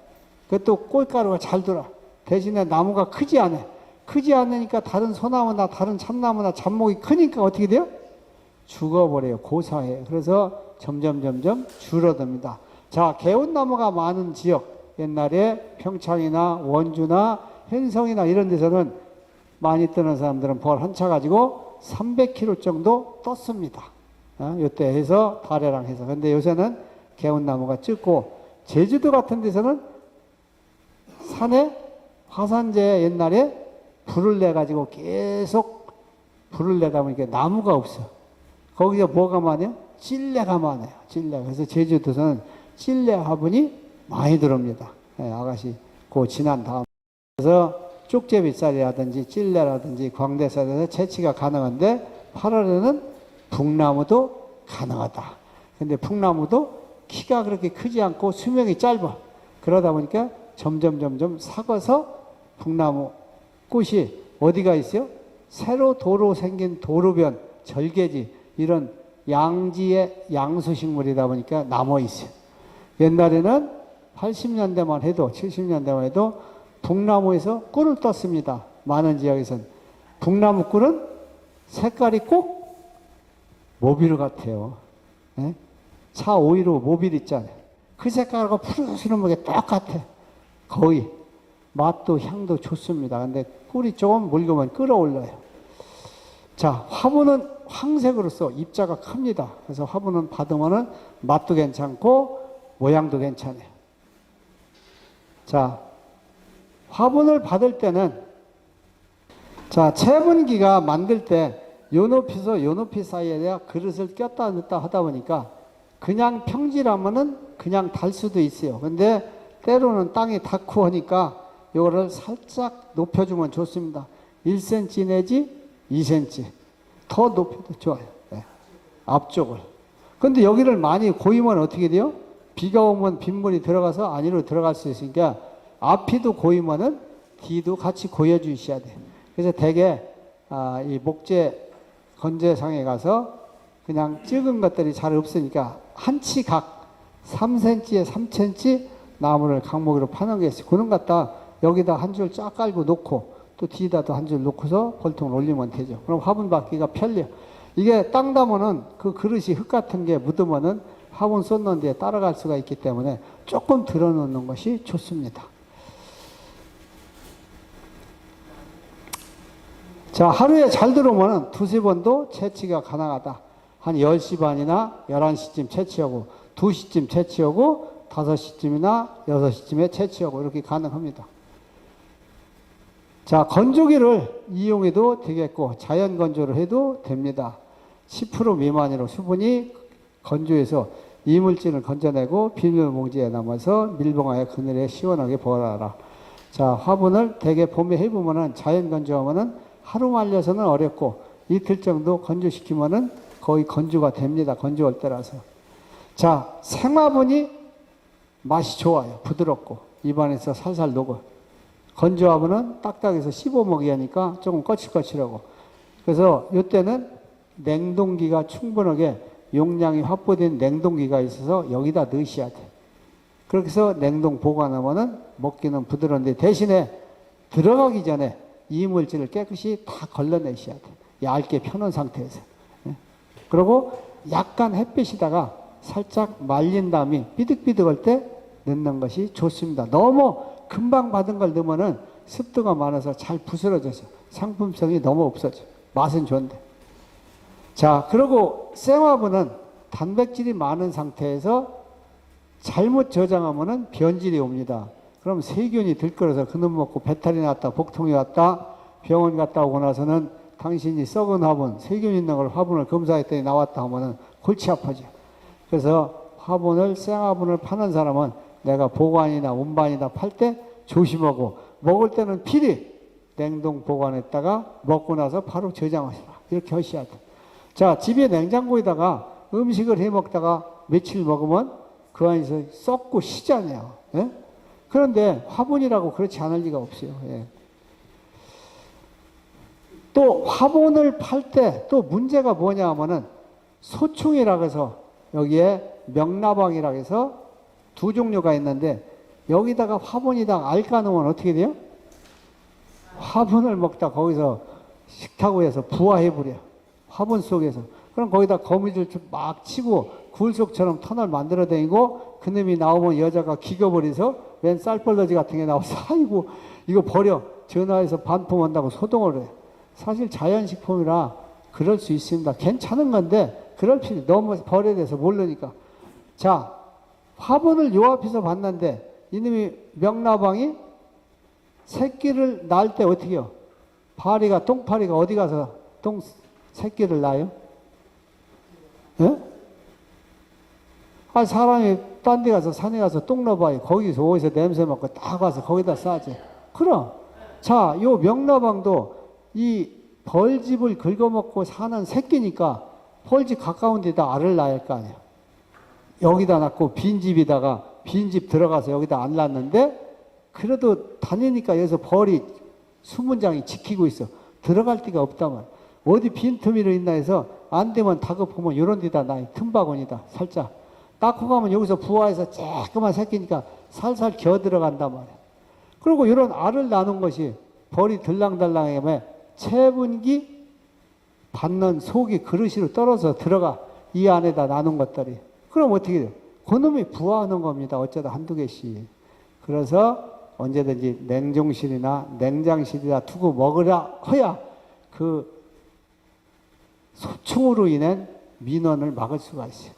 그것도 꿀가루가 잘 들어. 대신에 나무가 크지 않아요. 크지 않으니까 다른 소나무나 다른 참나무나 잡목이 크니까 어떻게 돼요? 죽어버려요. 고사해요. 그래서 점점 줄어듭니다. 자, 개운나무가 많은 지역, 옛날에 평창이나 원주나 현성이나 이런 데서는 많이 뜨는 사람들은 벌 한 차 가지고 300kg 정도 떴습니다. 요때 해서 다래랑 해서. 근데 요새는 개운나무가 적고, 제주도 같은 데서는 산에 화산재 옛날에 불을 내가지고 계속 불을 내다 보니까 나무가 없어. 거기서 뭐가 많아요? 찔레가 많아요. 찔레. 그래서 제주도에서는 찔레 화분이 많이 들어옵니다. 아가씨, 그 지난 다음. 그래서 쪽제비쌀이라든지 찔레라든지 광대쌀에서 채취가 가능한데 8월에는 북나무도 가능하다. 근데 북나무도 키가 그렇게 크지 않고 수명이 짧아. 그러다 보니까 점점 삭아서 북나무 꽃이 어디가 있어요? 새로 도로 생긴 도로변, 절개지 이런 양지의 양수식물이다 보니까 남아 있어요. 옛날에는 80년대만 해도 70년대만 해도 북나무에서 꿀을 떴습니다. 많은 지역에서는. 북나무 꿀은 색깔이 꼭 모빌 같아요. 예? 차 오이로 모빌 있잖아요. 그 색깔하고 푸르스름한 게 똑같아. 거의. 맛도 향도 좋습니다. 근데 꿀이 조금 묽으면 끓어올라요. 자, 화분은 황색으로서 입자가 큽니다. 그래서 화분은 받으면은 맛도 괜찮고 모양도 괜찮아요. 자, 화분을 받을 때는 자, 채분기가 만들 때 요 높이서 요 높이 사이에 그릇을 꼈다 넣다 하다 보니까 그냥 평지라면은 그냥 달 수도 있어요. 근데 때로는 땅이 닿고 하니까 요거를 살짝 높여주면 좋습니다. 1cm 내지 2cm. 더 높여도 좋아요. 네. 앞쪽을. 근데 여기를 많이 고이면 어떻게 돼요? 비가 오면 빗물이 들어가서 안으로 들어갈 수 있으니까 앞이도 고이면은 뒤도 같이 고여주셔야 돼요. 그래서 대개 이 목재 건재상에 가서 그냥 찍은 것들이 잘 없으니까 한 치 각 3cm에 3cm 나무를 각목으로 파는 게 있어요. 그런 것 갖다 여기다 한 줄 쫙 깔고 놓고 또 뒤에다도 한 줄 놓고서 볼통을 올리면 되죠. 그럼 화분 받기가 편리해요. 이게 땅 담으면 그 그릇이 흙 같은 게 묻으면은 화분 쏟는 데에 따라갈 수가 있기 때문에 조금 들어놓는 것이 좋습니다. 자, 하루에 잘 들어오면 두세 번도 채취가 가능하다. 한 10시 반이나 11시쯤 채취하고 2시쯤 채취하고 5시쯤이나 6시쯤에 채취하고 이렇게 가능합니다. 자, 건조기를 이용해도 되겠고 자연 건조를 해도 됩니다. 10% 미만으로 수분이 건조해서 이물질을 건져내고 비닐봉지에 남아서 밀봉하여 그늘에 시원하게 보관하라. 자, 화분을 대개 봄에 해보면은 자연 건조하면은 하루 말려서는 어렵고 이틀 정도 건조시키면은 거의 건조가 됩니다. 건조할 때라서. 자, 생화분이 맛이 좋아요. 부드럽고 입안에서 살살 녹아. 건조화분은 딱딱해서 씹어 먹어야 하니까 조금 거칠거칠하고. 그래서 이때는 냉동기가 충분하게 용량이 확보된 냉동기가 있어서 여기다 넣으셔야 돼. 그렇게 해서 냉동 보관하면은 먹기는 부드러운데 대신에 들어가기 전에 이물질을 깨끗이 다 걸러내셔야 돼. 얇게 펴놓은 상태에서. 그리고 약간 햇빛이다가 살짝 말린 다음에 삐득삐득할 때 넣는 것이 좋습니다. 너무 금방 받은 걸 넣으면은 습도가 많아서 잘 부스러져서 상품성이 너무 없어져. 맛은 좋은데. 자, 그리고 생화분은 단백질이 많은 상태에서 잘못 저장하면은 변질이 옵니다. 그럼 세균이 들끓어서 그놈 먹고 배탈이 났다, 복통이 왔다, 병원 갔다 오고 나서는 당신이 썩은 화분, 세균 있는 걸 화분을 검사했더니 나왔다 하면은 골치 아파져. 그래서 화분을, 생화분을 파는 사람은 내가 보관이나 운반이나 팔 때 조심하고, 먹을 때는 필히 냉동 보관했다가 먹고 나서 바로 저장하시라. 이렇게 하셔야 돼. 자, 집에 냉장고에다가 음식을 해 먹다가 며칠 먹으면 그 안에서 썩고 시잖아요. 예? 그런데 화분이라고 그렇지 않을 리가 없어요. 예. 또 화분을 팔 때 또 문제가 뭐냐 하면은 소충이라고 해서 여기에 명나방이라고 해서 두 종류가 있는데 여기다가 화분에다가 알 까놓으면 어떻게 돼요? 화분을 먹다 거기서 식탁위에서 부화해버려. 화분 속에서. 그럼 거기다 거미줄 막 치고 굴속처럼 터널 만들어 다니고 그놈이 나오면 여자가 기겨버려서 웬 쌀벌러지 같은 게 나와서 아이고 이거 버려 전화해서 반품한다고 소동을 해. 사실 자연식품이라 그럴 수 있습니다. 괜찮은 건데 그럴 필요 너무 벌에 대해서 모르니까. 자, 화분을 요 앞에서 봤는데 이놈이 명나방이 새끼를 낳을 때 어떻게 해요? 똥파리가 어디 가서 새끼를 낳아요? 예? 아, 사람이 딴 데 가서 산에 가서 똥 넣어봐요. 거기서 어디서 냄새 맡고 딱 가서 거기다 싸지. 그럼. 자, 요 명나방도 이 벌집을 긁어먹고 사는 새끼니까 벌집 가까운 데다 알을 낳아야 할 거 아니에요. 여기다 낳고 빈집 들어가서 여기다 안 낳는데 그래도 다니니까 여기서 벌이 수문장이 지키고 있어. 들어갈 데가 없단 말이야. 어디 빈틈이로 있나 해서 안 되면 다급하면 이런 데다 놔. 틈바구니다. 살짝. 낳고 가면 여기서 부화해서 쬐끄만 새끼니까 살살 기어 들어간단 말이야. 그리고 이런 알을 나눈 것이 벌이 들랑달랑하면 체분기 받는 속이 그릇으로 떨어져 들어가. 이 안에다 나눈 것들이. 그럼 어떻게 돼요? 그놈이 부화하는 겁니다. 어쩌다 한두 개씩. 그래서 언제든지 냉동실이나 냉장실이나 두고 먹으라 해야 그 소충으로 인한 민원을 막을 수가 있어요.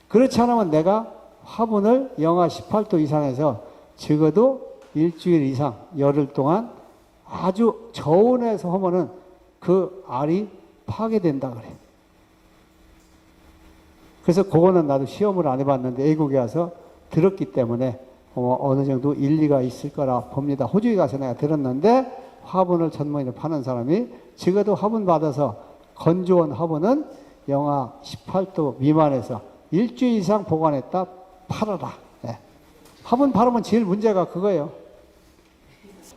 그렇지 않으면 내가 화분을 영하 18도 이상에서 적어도 일주일 이상 열흘 동안 아주 저온에서 하면은 그 알이 파괴된다 그래. 그래서 그거는 나도 시험을 안 해봤는데 외국에 와서 들었기 때문에 어느 정도 일리가 있을 거라 봅니다. 호주에 가서 내가 들었는데 화분을 전문으로 파는 사람이 적어도 화분 받아서 건조한 화분은 영하 18도 미만에서 일주일 이상 보관했다 팔아라. 네. 화분 바르면 제일 문제가 그거예요.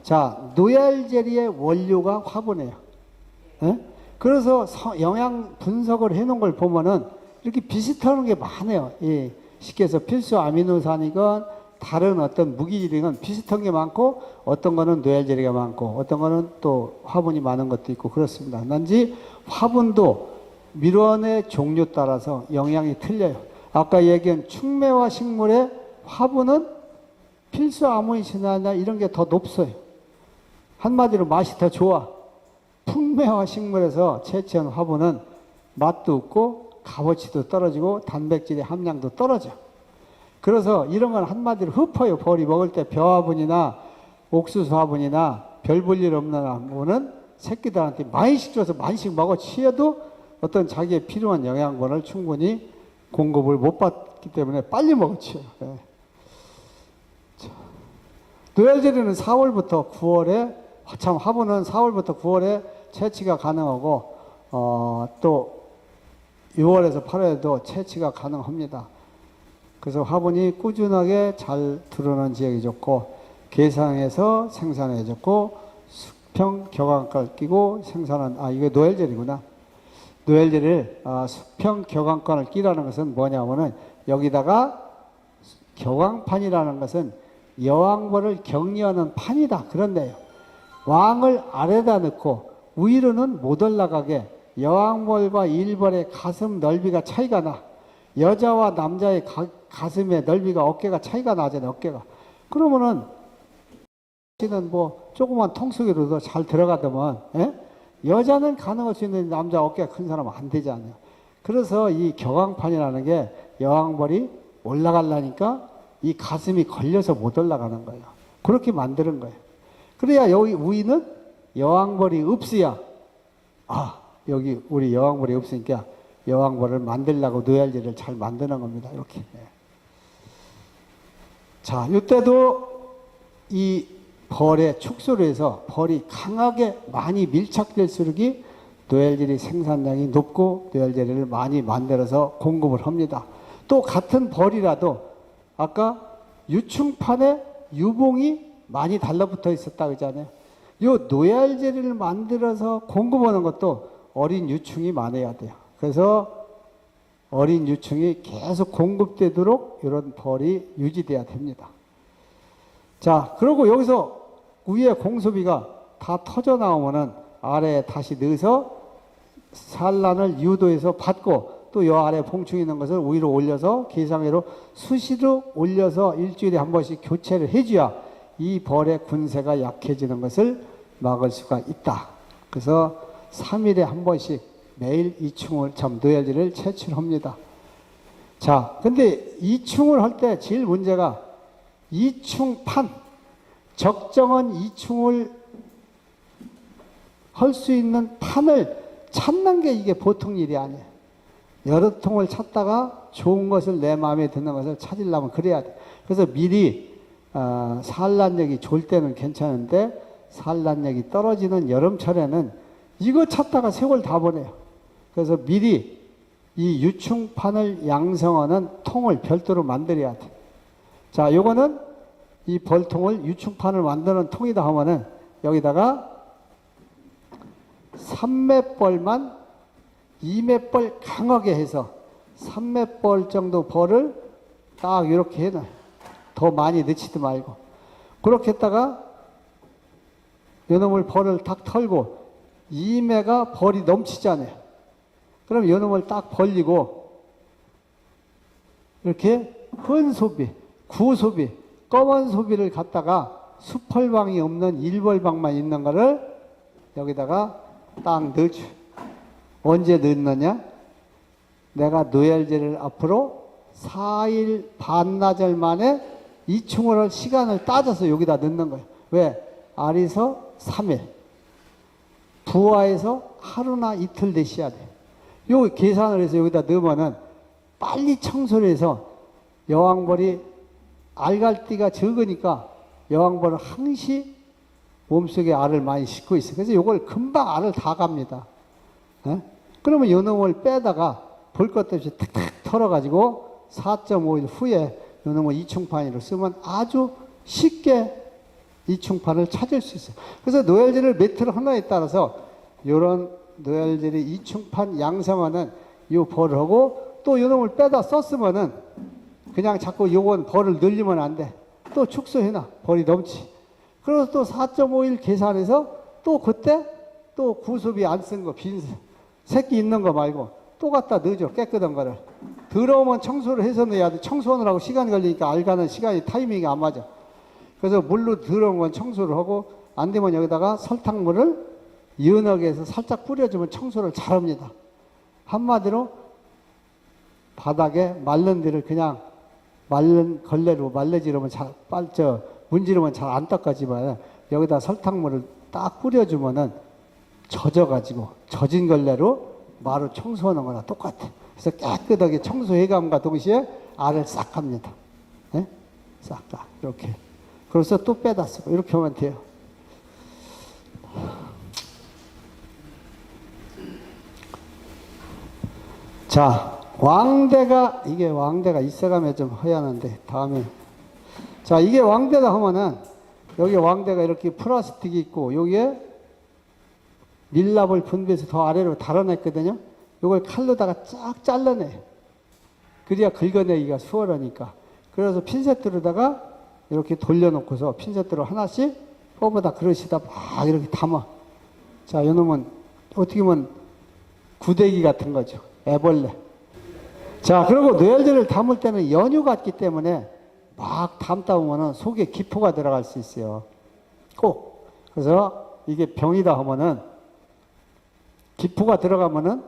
자, 노얄제리의 원료가 화분이에요. 네? 그래서 영양 분석을 해놓은 걸 보면은 이렇게 비슷한 게 많아요. 예. 쉽게 해서 필수 아미노산이건 다른 어떤 무기질이건 비슷한 게 많고 어떤 거는 노얄제리가 많고 어떤 거는 또 화분이 많은 것도 있고 그렇습니다. 난지 화분도 밀원의 종류 따라서 영양이 틀려요. 아까 얘기한 축매화 식물의 화분은 필수 아미노산이나 이런 게 더 높아요. 한마디로 맛이 더 좋아. 풍매화 식물에서 채취한 화분은 맛도 없고 값어치도 떨어지고 단백질의 함량도 떨어져. 그래서 이런 건 한마디로 흡어요. 벌이 먹을 때 벼화분이나 옥수수 화분이나 별 볼 일 없는 화분은 새끼들한테 많이씩 줘서 많이씩 먹어 치어도 어떤 자기의 필요한 영양분을 충분히 공급을 못 받기 때문에 빨리 먹어 치어요. 네. 노얄제리는 4월부터 9월에 참 화분은 4월부터 9월에 채취가 가능하고 또 6월에서 8월에도 채취가 가능합니다. 그래서 화분이 꾸준하게 잘 들어오는 지역이 좋고 계상에서 생산해 좋고 수평 격앙가를 끼고 생산한 이게 노얄제리구나. 노얄제리를 수평 격앙관을 끼라는 것은 뭐냐면은 여기다가 격앙판이라는 것은 여왕벌을 격리하는 판이다 그런데요. 왕을 아래다 넣고 위로는 못 올라가게 여왕벌과 일벌의 가슴 넓이가 차이가 나. 여자와 남자의 가슴의 넓이가 어깨가 차이가 나잖아요. 어깨가. 그러면은 뭐 조그만 통속이로도 잘 들어가더만 여자는 가능할 수 있는 남자 어깨가 큰 사람은 안 되잖아요. 그래서 이 격앙판이라는 게 여왕벌이 올라가려니까 이 가슴이 걸려서 못 올라가는 거예요. 그렇게 만드는 거예요. 그래야 여기 위는 여왕벌이 없어야 여기 우리 여왕벌이 없으니까 여왕벌을 만들려고 노얄제리를 잘 만드는 겁니다. 이렇게. 자, 이때도 이 벌의 축소를 해서 벌이 강하게 많이 밀착될수록이 노얄제리 생산량이 높고 노얄제리를 많이 만들어서 공급을 합니다. 또 같은 벌이라도 아까 유충판에 유봉이 많이 달라붙어 있었다 그러잖아요. 요 노얄제리를 만들어서 공급하는 것도 어린 유충이 많아야 돼요. 그래서 어린 유충이 계속 공급되도록 이런 벌이 유지돼야 됩니다. 자, 그리고 여기서 위에 공수비가 다 터져 나오면은 아래에 다시 넣어서 산란을 유도해서 받고 또 요 아래 봉충 있는 것을 위로 올려서 계상위로 수시로 올려서 일주일에 한 번씩 교체를 해줘야 이 벌의 군세가 약해지는 것을 막을 수가 있다. 그래서 3일에 한 번씩 매일 이충을 노열지를 채취합니다. 자, 근데 이충을 할 때 제일 문제가 이충판, 적정한 이충을 할 수 있는 판을 찾는 게 이게 보통 일이 아니에요. 여러 통을 찾다가 좋은 것을 내 마음에 드는 것을 찾으려면 그래야 돼. 그래서 미리 산란력이 좋을 때는 괜찮은데 산란력이 떨어지는 여름철에는 이거 찾다가 세월 다 보내요. 그래서 미리 이 유충판을 양성하는 통을 별도로 만들어야 돼. 자, 요거는 이 벌통을 유충판을 만드는 통이다 하면은 여기다가 3맷벌만 2맷벌 강하게 해서 3맷벌 정도 벌을 딱 이렇게 해놔. 더 많이 넣지도 말고. 그렇게 했다가 요놈을 벌을 딱 털고 2매가 벌이 넘치잖아요. 그럼 요놈을 딱 벌리고 이렇게 큰 소비, 구소비, 검은 소비를 갖다가 수펄방이 없는 일벌방만 있는 거를 여기다가 딱 넣어줘. 언제 넣느냐? 내가 노열제를 앞으로 4일 반나절 만에 이충을 할 시간을 따져서 여기다 넣는 거예요. 왜? 알에서 3일, 부화에서 하루나 이틀 되셔야 돼요. 요 계산을 해서 여기다 넣으면은 빨리 청소를 해서 여왕벌이 알갈띠가 적으니까 여왕벌은 항시 몸속에 알을 많이 싣고 있어요. 그래서 요걸 금방 알을 다 갑니다. 에? 그러면 요 놈을 빼다가 볼 것도 없이 탁탁 털어가지고 4.5일 후에 요 놈을 이충판으로 쓰면 아주 쉽게 이충판을 찾을 수 있어요. 그래서 노열질을 매트를 하나에 따라서 요런 노열질이 이충판 양성하는 요 벌을 하고 또 요 놈을 빼다 썼으면은 그냥 자꾸 요건 벌을 늘리면 안 돼. 또 축소해놔. 벌이 넘치. 그래서 또 4.5일 계산해서 또 그때 또 구섭이 안 쓴 거, 빈 새끼 있는 거 말고 또 갖다 넣어줘. 깨끗한 거를. 더러우면 청소를 해서 넣어야 돼. 청소하느라고 시간이 걸리니까 알가는 시간이 타이밍이 안 맞아. 그래서 물로 더러운 건 청소를 하고 안 되면 여기다가 설탕물을 연하게 해서 살짝 뿌려주면 청소를 잘합니다. 한마디로 바닥에 마른 데를 그냥 마른 걸레로 말려지르면 문지르면 잘 안 닦아지만 여기다 설탕물을 딱 뿌려주면은 젖어가지고 젖은 걸레로 마루 청소하는 거나 똑같아. 그래서 깨끗하게 청소해감과 동시에 알을 싹 합니다. 네? 싹 가. 이렇게. 그래서 또 빼다 쓰고 이렇게 하면 돼요. 자, 이게 왕대가 있어가면 좀 허야한데 다음에. 자, 이게 왕대다 하면은 여기 왕대가 이렇게 플라스틱이 있고 여기에 밀랍을 분배해서 더 아래로 달아냈거든요. 이걸 칼로다가 쫙 잘라내. 그래야 긁어내기가 수월하니까. 그래서 핀셋으로다가 이렇게 돌려놓고서 핀셋으로 하나씩 뽑아다 그릇에다 막 이렇게 담아. 자, 이놈은 어떻게 보면 구데기 같은 거죠. 애벌레. 자, 그리고 뇌열제를 담을 때는 연유 같기 때문에 막 담다 보면은 속에 기포가 들어갈 수 있어요. 꼭. 그래서 이게 병이다 하면은 기포가 들어가면은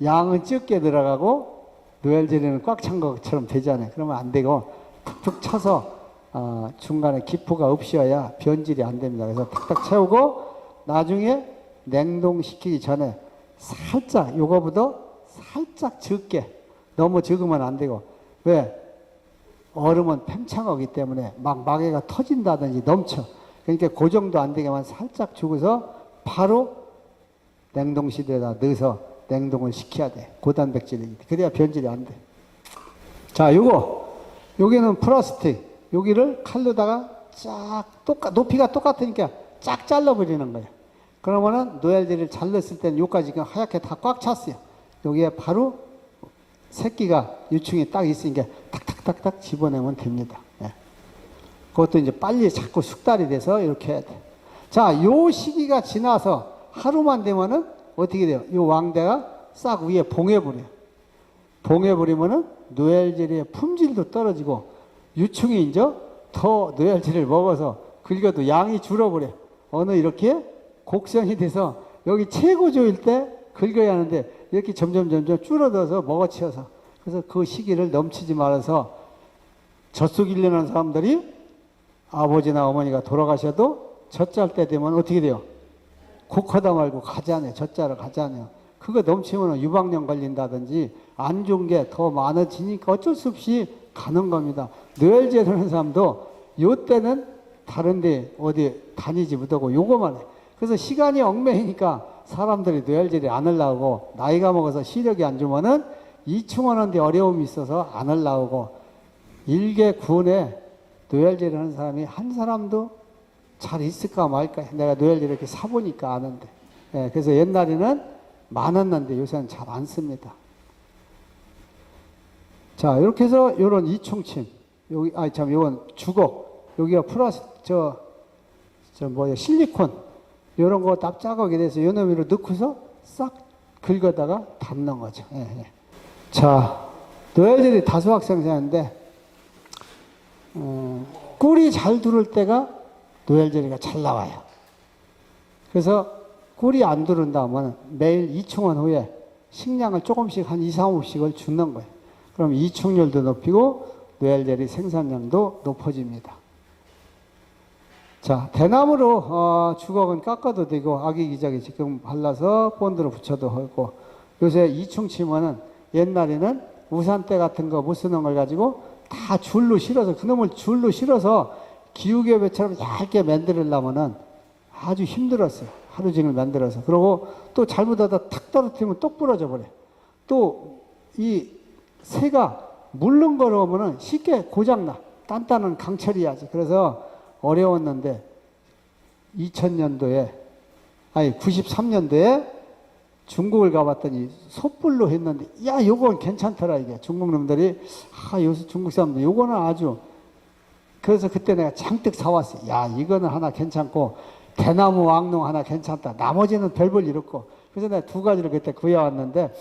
양은 적게 들어가고 노열제리는 꽉 찬 것처럼 되잖아요. 그러면 안 되고 툭툭 쳐서 중간에 기포가 없어야 변질이 안 됩니다. 그래서 탁탁 채우고 나중에 냉동시키기 전에 살짝 요거보다 살짝 적게, 너무 적으면 안 되고. 왜? 얼음은 팽창하기 때문에 막 마개가 터진다든지 넘쳐. 그러니까 그 정도 안 되게만 살짝 주고서 바로 냉동실에다 넣어서 냉동을 시켜야 돼. 고단백질이기. 그래야 변질이 안 돼. 자, 여기는 플라스틱. 여기를 칼로다가 쫙 높이가 똑같으니까 쫙 잘라버리는 거예요. 그러면은 노열제를 잘 넣었을 때는 여기까지 그냥 하얗게 다 꽉 찼어요. 여기에 바로 새끼가 유충이 딱 있으니까 탁탁탁탁 집어내면 됩니다. 예. 그것도 이제 빨리 자꾸 숙달이 돼서 이렇게 해야 돼. 자, 요 시기가 지나서 하루만 되면은 어떻게 돼요? 이 왕대가 싹 위에 봉해버려요. 봉해버리면은 노엘젤의 품질도 떨어지고 유충이 이제 더 노엘젤을 먹어서 긁어도 양이 줄어버려. 어느 이렇게 곡선이 돼서 여기 최고조일 때 긁어야 하는데 이렇게 점점 줄어들어서 먹어치워서, 그래서 그 시기를 넘치지 말아서 젖속 일려는 사람들이 아버지나 어머니가 돌아가셔도 젖잘 때 되면 어떻게 돼요? 곡하다 말고 가잖아요. 젖자를 가잖아요. 그거 넘치면 유방염 걸린다든지 안 좋은 게 더 많아지니까 어쩔 수 없이 가는 겁니다. 뇌혈제 하는 사람도 요 때는 다른데 어디 다니지 못하고 요거만 해. 그래서 시간이 얽매이니까 사람들이 뇌혈제를 안 하려고, 나이가 먹어서 시력이 안 좋으면은 이충하는데 어려움이 있어서 안 하려고, 일개 군에 뇌혈제를 하는 사람이 한 사람도 잘 있을까 말까. 내가 뇌혈제를 이렇게 사보니까 아는데. 예, 그래서 옛날에는 많았는데 요새는 잘 안 씁니다. 자, 이렇게 해서 요런 이충침, 여기, 요건 주걱, 여기가 플라스, 실리콘, 요런 거 납작하게 돼서 요 놈으로 넣고서 싹 긁어다가 담는 거죠. 예, 예. 자, 뇌혈질이 다소학생사인데, 꿀이 잘 들을 때가 뇌혈질이가 잘 나와요. 그래서 꿀이 안 들은다 하면 매일 이충원 후에 식량을 조금씩 한 2, 3호씩을 주는 거예요. 그럼 이충률도 높이고 뇌혈제리 생산량도 높아집니다. 자, 대나무로 주걱은 깎아도 되고 아기 기저귀 지금 발라서 본드로 붙여도 하고, 요새 이충치면은 옛날에는 우산대 같은 거 못 쓰는 걸 가지고 다 줄로 실어서, 그놈을 줄로 실어서 기우개배처럼 얇게 만들려면은 아주 힘들었어요. 하루 종일 만들어서. 그리고 또 잘못하다 탁 떨어뜨리면 똑 부러져 버려요. 또 이 새가 물른 거로 오면은 쉽게 고장나. 단단한 강철이야지. 그래서 어려웠는데 93년도에 중국을 가봤더니 솥불로 했는데, 야, 요건 괜찮더라, 이게. 중국 놈들이, 요새 중국 사람들, 요거는 아주. 그래서 그때 내가 잔뜩 사왔어요. 야, 이거는 하나 괜찮고, 대나무 왕농 하나 괜찮다. 나머지는 별 볼 일 없고. 그래서 내가 두 가지를 그때 구해왔는데,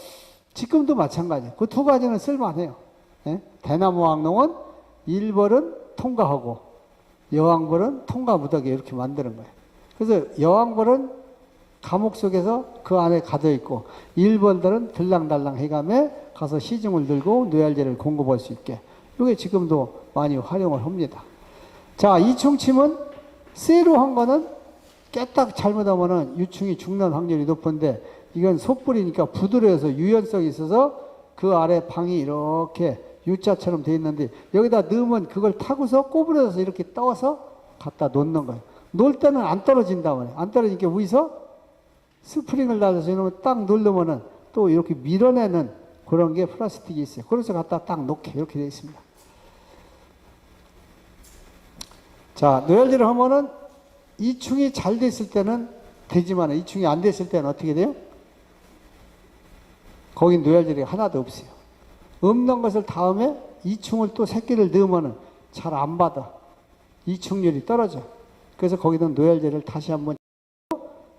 지금도 마찬가지예요. 그 두 가지는 쓸만해요. 예? 대나무 왕농은 1벌은 통과하고, 여왕벌은 통과 무더기 이렇게 만드는 거예요. 그래서 여왕벌은 감옥 속에서 그 안에 가둬 있고, 1벌들은 들랑달랑 해감에 가서 시중을 들고 뇌혈제를 공급할 수 있게. 이게 지금도 많이 활용을 합니다. 자, 이충침은 쇠로 한 거는 깨딱 잘못하면은 유충이 죽는 확률이 높은데, 이건 솥불이니까 부드러워서 유연성이 있어서 그 아래 방이 이렇게 U자처럼 되어 있는데, 여기다 넣으면 그걸 타고서 꼬부려서 이렇게 떠서 갖다 놓는 거예요. 놓을 때는 안 떨어진다 말이에요. 안 떨어지니까 위에서 스프링을 달아서 이러면 딱 누르면은 또 이렇게 밀어내는 그런 게 플라스틱이 있어요. 그래서 갖다 딱 놓게 이렇게 되어 있습니다. 자, 뇌혈제를 하면은 이충이 잘 됐을 때는 되지만 이충이 안 됐을 때는 어떻게 돼요? 거긴 뇌혈제가 하나도 없어요. 없는 것을 다음에 이충을 또 새끼를 넣으면은 잘 안 받아. 이충률이 떨어져. 그래서 거기는 뇌혈제를 다시 한번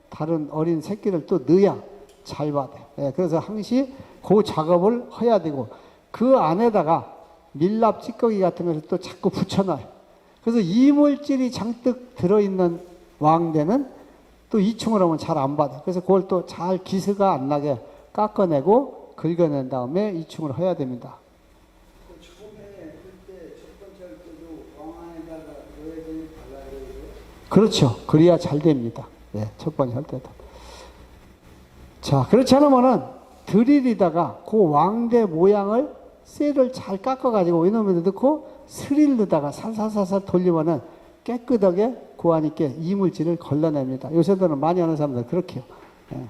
다른 어린 새끼를 또 넣어야 잘 받아. 예, 그래서 항시 그 작업을 해야 되고, 그 안에다가 밀랍 찌꺼기 같은 것을 또 자꾸 붙여놔요. 그래서 이물질이 잔뜩 들어있는 왕대는 또 이충을 하면 잘 안 받아. 그래서 그걸 또 잘 기스가 안 나게 깎아내고 긁어낸 다음에 이충을 해야 됩니다. 처음에 그때 첫 번째 할 때도 왕안에다가 뇌혈제를 발라야 돼요. 그렇죠. 그래야 잘 됩니다. 예, 첫 번째 할 때도. 자, 그렇지 않으면은 드릴에다가 그 왕대 모양을 쇠를 잘 깎아가지고 이놈에 넣고 스릴 넣다가 살살살살 돌리면은 깨끗하게 그 안에 이물질을 걸러냅니다. 요새들은 많이 하는 사람들 그렇게 해요. 예.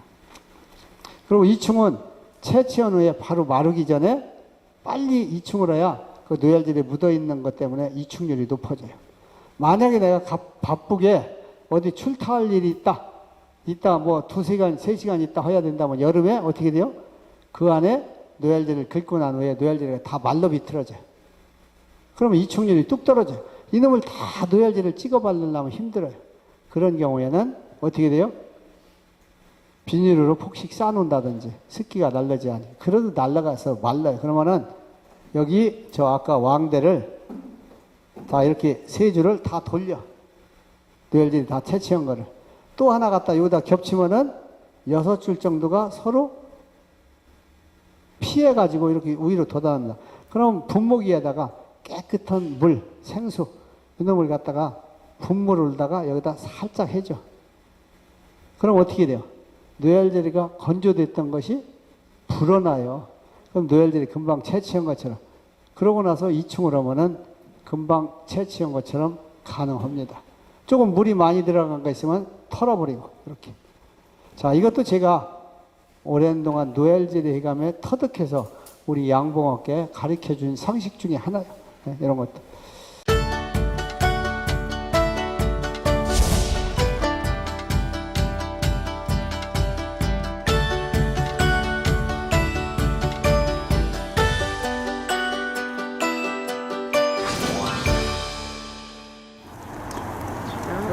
그리고 이충은 채취한 후에 바로 마르기 전에 빨리 이충을 해야 그 뇌혈질에 묻어있는 것 때문에 이충률이 높아져요. 만약에 내가 바쁘게 어디 출타할 일이 있다 뭐 2시간, 3시간 있다 해야 된다면 여름에 어떻게 돼요? 그 안에 뇌혈질을 긁고 난 후에 뇌혈질이 다 말라 비틀어져요. 그러면 이충률이 뚝 떨어져요. 이놈을 다 뇌혈질을 찍어 바르려면 힘들어요. 그런 경우에는 어떻게 돼요? 비닐으로 폭식 싸놓는다든지 습기가 날라지 않게. 그래도 날라가서 말라요. 그러면은 여기 저 아까 왕대를 다 이렇게 세 줄을 다 돌려. 노열질이 다 채취한 거를. 또 하나 갖다 여기다 겹치면은 6줄 정도가 서로 피해가지고 이렇게 위로 돋아난다. 그럼 분무기에다가 깨끗한 물, 생수, 이놈을 갖다가 분무를다가 여기다 살짝 해줘. 그럼 어떻게 돼요? 노열젤리가 건조됐던 것이 불어나요. 그럼 노열젤리 금방 채취한 것처럼. 그러고 나서 2층으로 하면은 금방 채취한 것처럼 가능합니다. 조금 물이 많이 들어간 거 있으면 털어버리고, 이렇게. 자, 이것도 제가 오랜 동안 노열젤리 해감에 터득해서 우리 양봉업계 가르쳐 준 상식 중에 하나예요. 네, 이런 것도.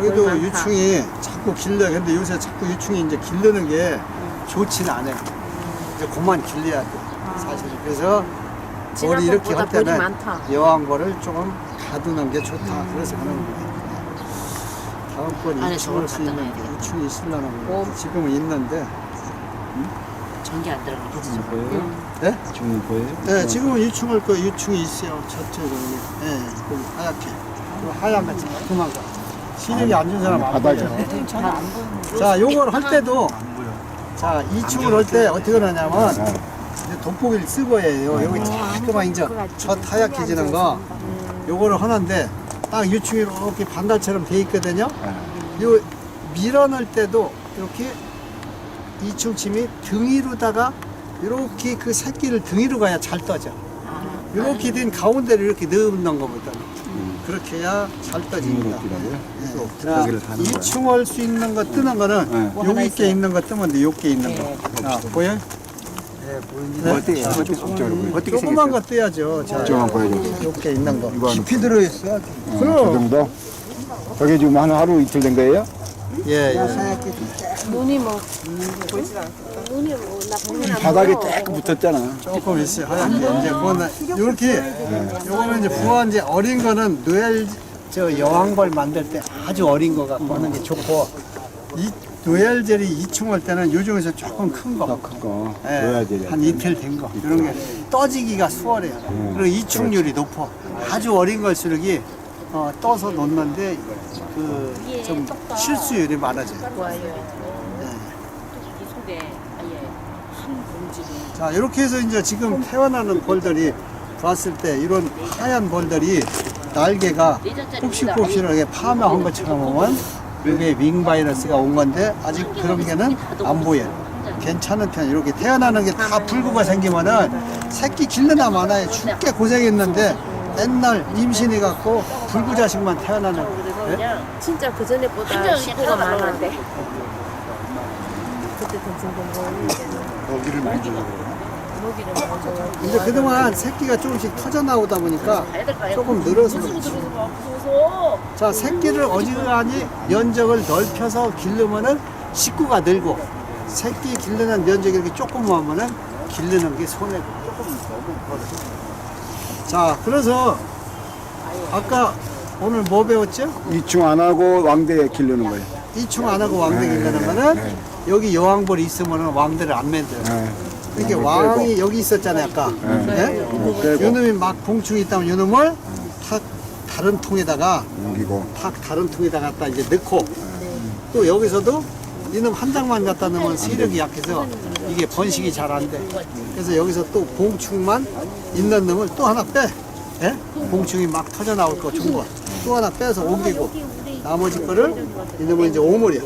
여기도 유충이 자꾸 길러요. 근데 요새 자꾸 유충이 이제 길르는 게 좋지는 않아요. 이제 그만 길러야 돼. 사실. 그래서 머리 이렇게 할 때는 여왕벌을 조금 가두는 게 좋다. 그래서 그런 거예요. 다음번 유충을 수 있는 유충이 있으려면 지금은 있는데. 전기 안 들어가는 거지. 네? 주문 보여요? 네, 지금은 유충을 그 유충이 있어요. 저쪽에. 네, 거기 하얗게. 그 하얀 거 그만 가. 시력이 안 좋은 사람 안 보여요. 자, 요걸 할 때도 자, 2층을 할 때 어떻게 하냐면 이제 돋보기를 쓰고 해요. 여기 자꾸만 이제 저 하얗게지는 거 요거를 하는데 딱 유충이 이렇게 반달처럼 돼 있거든요. 요 밀어넣을 때도 이렇게 2층 침이 등위로다가 이렇게 그 새끼를 등위로 가야 잘 떠져. 이렇게 된 가운데를 이렇게 넣는 거거든. 그렇게 해야 잘 떠집니다. 자, 2층 할 수 있는 거 뜨는 거는 여기 있게 있는 거 뜨면 돼. 여기 있는 거. 자, 보여? 어떻게 어떻게 조그만 거 떠야죠. 자, 조그만 보여줘. 여기 있는 거. 깊이 들어있어. 그 정도? 저게 지금 한 하루 이틀 된 거예요? 예, 예. 눈이 뭐 눈이 뭐 나쁘진 않아요. 바닥에 딱 붙었잖아. 조금 있어요. 하얀 게. 이제 그거는 이렇게 요거는 이제 부화 이제 어린 거는 저 여왕벌 만들 때 아주 어린 거 갖고 하는 게 좋고 이 노열젤이 2층 할 때는 요 중에서 조금 큰 거. 큰 거. 예, 노열젤이. 한 이틀 된 거. 이런 게 떠지기가 수월해요. 그리고 이충률이 높아. 아주 어린 걸수록이 떠서 놓는데 그 좀 실수율이 많아져요. 좋아요. 이 속에 아예 한 봉지를 자, 이렇게 해서 이제 지금 태어나는 벌들이 봤을 때 이런 하얀 벌들이 날개가 폭실폭실하게 파마한 것처럼 보면 이게 윙 바이러스가 온 건데 아직 그런 게는 안 보여요. 괜찮은 편. 이렇게 태어나는 게 다 불구가 생기면은 새끼 길러나 마나에 죽게 고생했는데 맨날 임신해갖고 불구 자식만 태어나는 거. 네? 진짜 그 전에보다 식구가 많았는데 그때 더 여기를 많이 주고 먹이를 먹어줘. 이제 그동안 새끼가 조금씩 터져 나오다 보니까 조금 늘어서 그렇지. 자, 새끼를 어지간히 면적을 넓혀서 기르면은 식구가 늘고 새끼 기르는 면적이 이렇게 조금 하면은 기르는 게 손해고 조금 너무 벌어져. 자, 그래서 아까 오늘 뭐 배웠죠? 이충 안 하고 왕대 기르는 거예요. 이충 안 하고 왕대 기르는 거는 여기 여왕벌이 있으면은 왕대를 안 만들어요. 이렇게 왕이 여기 있었잖아요, 아까. 네? 요놈이 막 봉충이 있다면 요놈을 탁 다른 통에다가 옮기고. 탁 다른 통에다가 갖다 이제 넣고 또 여기서도 이놈 한 장만 갖다 넣으면 세력이 약해서 이게 번식이 잘 안 돼. 그래서 여기서 또 봉충만 있는 놈을 또 하나 빼. 예? 봉충이 막 터져 나올 거 좋은 거. 또 하나 빼서 옮기고 나머지 거를 이놈을 이제 오므려.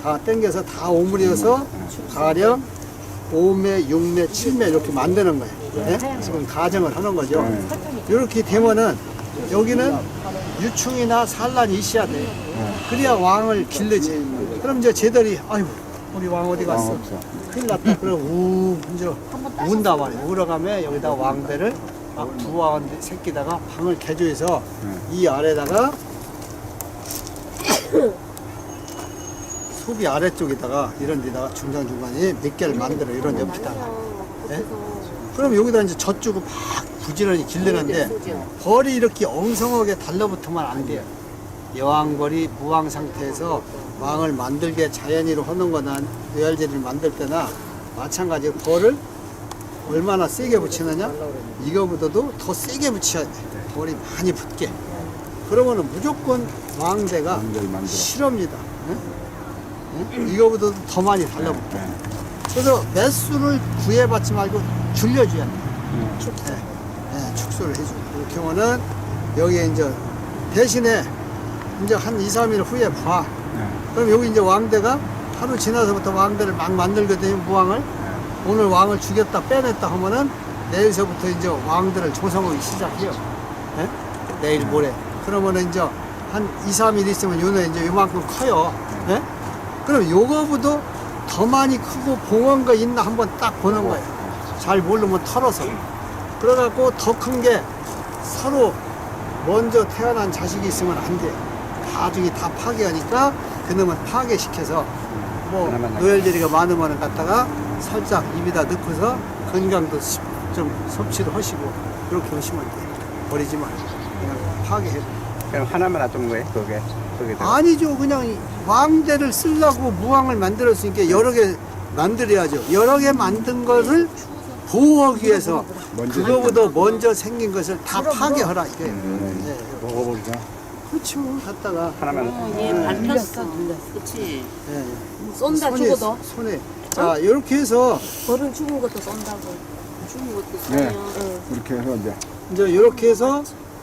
다 땡겨서 다 오므려서 가령 5매, 6매, 7매 이렇게 만드는 거예요. 예? 지금 가정을 하는 거죠. 이렇게 되면은 여기는 유충이나 산란이 있어야 돼. 그래야 왕을 기르지. 그럼 이제 쟤들이 아이고 우리 왕 어디 갔어? 큰일 났다. 그럼 이제 운다 말이야. 울어가면 여기다 왕대를 막 부화한 새끼다가 방을 개조해서 이 아래다가 소비 아래쪽에다가 이런 데다가 중간중간에 몇 개를 만들어 이런 옆에다가. 예? 그럼 여기다 이제 젖주고 막 부지런히 길르는데 벌이 이렇게 엉성하게 달라붙으면 안 돼요. 여왕벌이 무왕 상태에서 왕을 만들게 자연히로 하는 거나 뇌알제리를 만들 때나 마찬가지로 벌을 얼마나 세게 붙이느냐? 이거보다도 더 세게 붙여야 돼. 벌이 많이 붙게. 그러면은 무조건 왕대가 만들어. 실합니다. 이거보다도 더 많이 달라붙게. 그래서 매수를 구애받지 말고 줄여줘야 돼. 축소를 해주고. 이렇게 하면은 여기에 이제 대신에 이제 한 2, 3일 후에 봐. 그럼 여기 이제 왕대가 하루 지나서부터 왕대를 막 만들거든요, 무왕을. 오늘 왕을 죽였다 빼냈다 하면은 내일서부터 이제 왕들을 조성하기 시작해요. 예? 내일 모레. 그러면은 이제 한 2, 3일 있으면 요는 이제 요만큼 커요. 예? 그럼 요거보다 더 많이 크고 봉한 거 있나 한번 딱 보는 거예요. 잘 모르면 털어서. 그래갖고 더 큰 게 서로 먼저 태어난 자식이 있으면 안 돼요. 나중에 다 파괴하니까 그놈은 파괴시켜서 뭐 노열제리가 많으면 갖다가 살짝 입에다 넣고서 건강도 좀 섭취를 하시고 그렇게 하시면 돼요. 버리지 말고 그냥 파괴해. 그럼 하나만 놔둔 거예요? 거기다가? 아니죠. 그냥 왕대를 쓰려고 무왕을 만들었으니까 여러 개 만들어야죠. 여러 개 만든 것을 보호하기 위해서 그거보다 먼저 생긴 것을 다 파괴하라 이거예요. 예. 먹어보자. 그렇죠. 갖다가 하나만 얘 밟혔어. 그치. 예. 쏜다 죽어도. 손에 자 이렇게 해서 벌은 죽은 것도 쏜다고. 죽은 것도 네. 쏘면. 이렇게 해서 이제 이렇게 해서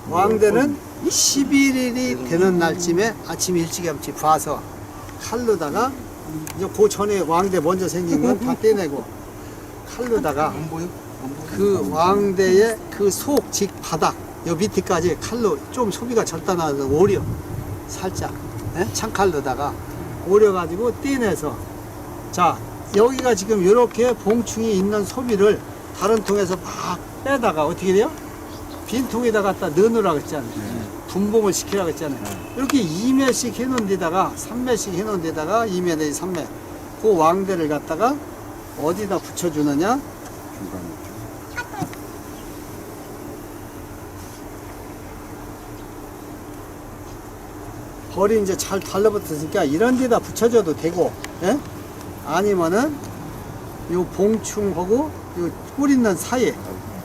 왕대는 11일이 되는 날쯤에 아침 일찌감치 봐서 칼로다가 이제 그 전에 왕대 먼저 생긴 건 다 떼내고 칼로다가 그 왕대의 그 속 직 바닥 요 밑에까지 칼로 좀 소비가 절다 나와서 오려 살짝 창칼로다가 오려 가지고 떼내서 자 여기가 지금 이렇게 봉충이 있는 소비를 다른 통에서 막 빼다가 어떻게 돼요? 빈 통에다 갖다 넣으라고 했잖아요. 분봉을 시키라고 했잖아요. 이렇게 2매씩 해놓은 데다가 3매씩 해놓은 데다가 2매 내지 3매 그 왕대를 갖다가 어디다 붙여주느냐? 벌이 이제 잘 달라붙었으니까 이런 데다 붙여줘도 되고, 예? 아니면은 요 봉충하고 요 꿀 있는 사이에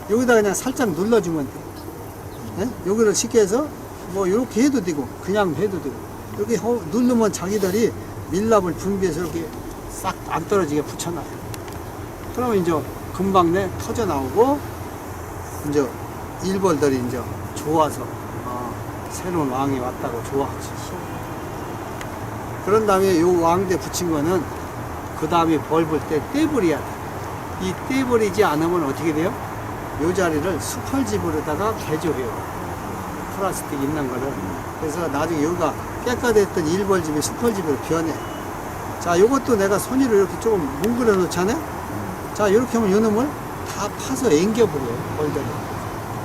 여기다 그냥 살짝 눌러주면 돼. 예? 여기를 쉽게 해서 뭐 이렇게 해도 되고 그냥 해도 되고 이렇게 누르면 자기들이 밀랍을 분비해서 이렇게 싹 안 떨어지게 붙여놔요. 그러면 이제 금방 내 터져 나오고 이제 일벌들이 이제 좋아서 새로운 왕이 왔다고 좋아하지. 그런 다음에 요 왕대 붙인 거는 그 다음에 벌 볼 때 떼버려야 돼. 이 떼버리지 않으면 어떻게 돼요? 요 자리를 수펄집으로다가 개조해요. 플라스틱 있는 거를. 그래서 나중에 여기가 깨끗했던 일벌집이 수펄집으로 변해. 자, 요것도 내가 손으로 이렇게 조금 뭉그려 놓잖아요? 자, 이렇게 하면 요 놈을 다 파서 앵겨버려요, 벌들이.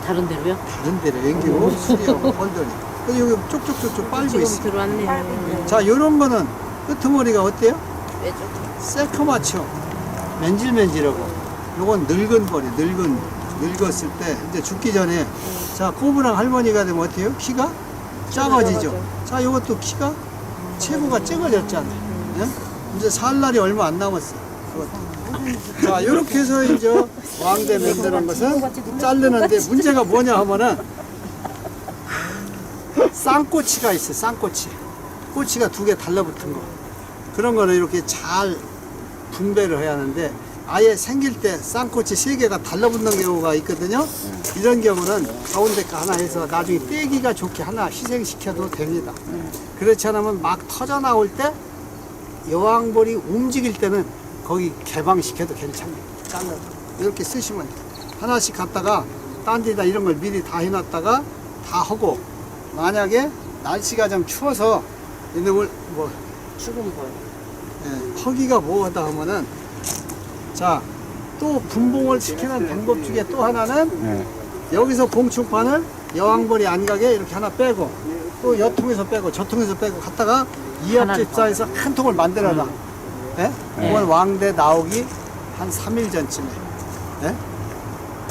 다른 데로요? 다른 데로 앵기고 수리하고 벌들이. 그래서 여기 쪽쪽쪽쪽 빨고 지금 있어. 들어왔네. 자, 요런 거는 끄트머리가 어때요? 왜죠? 새카맣죠? 맨질맨질하고. 요건 늙은 벌이, 늙었을 때, 이제 죽기 전에, 자, 꼬부랑 할머니가 되면 어때요? 키가 작아지죠? 자, 요것도 키가, 체구가 작아졌잖아요. 예? 이제 살 날이 얼마 안 남았어요. 그것도. 자, 요렇게 해서 이제 왕대 만드는 것은 자르는데 문제가 뭐냐 하면은, 쌍꼬치가 있어요, 쌍꼬치. 꼬치가 2개 달라붙은 거. 그런 거는 이렇게 잘 분배를 해야 하는데, 아예 생길 때 쌍꼬치 3개가 달라붙는 경우가 있거든요. 이런 경우는 가운데 거 하나 해서 나중에 떼기가 좋게 하나 희생시켜도 됩니다. 그렇지 않으면 막 터져 나올 때 여왕벌이 움직일 때는 거기 개방시켜도 괜찮아요. 잘라서 이렇게 쓰시면 돼요. 하나씩 갖다가 딴 데다 이런 걸 미리 다 해놨다가 다 하고, 만약에 날씨가 좀 추워서 이놈을 뭐 죽은 벌. 허기가 뭐하다 하면은, 자, 또 분봉을 시키는 방법 중에 또 하나는 여기서 봉충판을 여왕벌이 안 가게 이렇게 하나 빼고 또 여 통에서 빼고 저 통에서 빼고 갔다가 이합집사에서 한 통을 만들어놔. 예? 그건 왕대 나오기 한 3일 전쯤에. 예?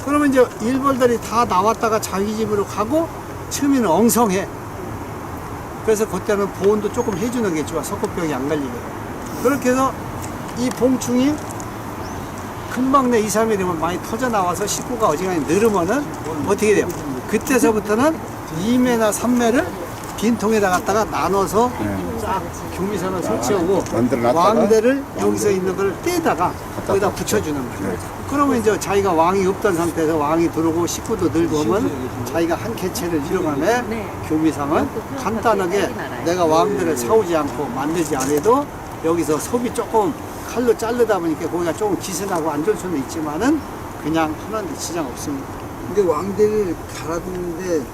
그러면 이제 일벌들이 다 나왔다가 자기 집으로 가고 처음에는 엉성해. 그래서 그때는 보온도 조금 해주는 게 좋아. 석고병이 안 걸리게. 그렇게 해서 이 봉충이 금방 내 2, 3일 되면 많이 터져 나와서 식구가 어지간히 늘으면은 어떻게 돼요? 그때서부터는 2매나 3매를 빈통에다 갖다가 나눠서 쫙 교미선을 설치하고 만들어놨다가 왕대를 여기서 있는 걸 떼다가 거기다 붙여주는 거예요. 그러면 이제 자기가 왕이 없던 상태에서 왕이 들어오고 식구도 늘고 하면 자기가 한 개체를 이뤄가며 교미상은 간단하게 내가 왕대를 사오지 않고 만들지 않아도 여기서 속이 조금 칼로 자르다 보니까 거기가 조금 기스나고 안 좋을 수는 있지만은 그냥 하는데 지장 없습니다. 근데 왕대를 갈아두는데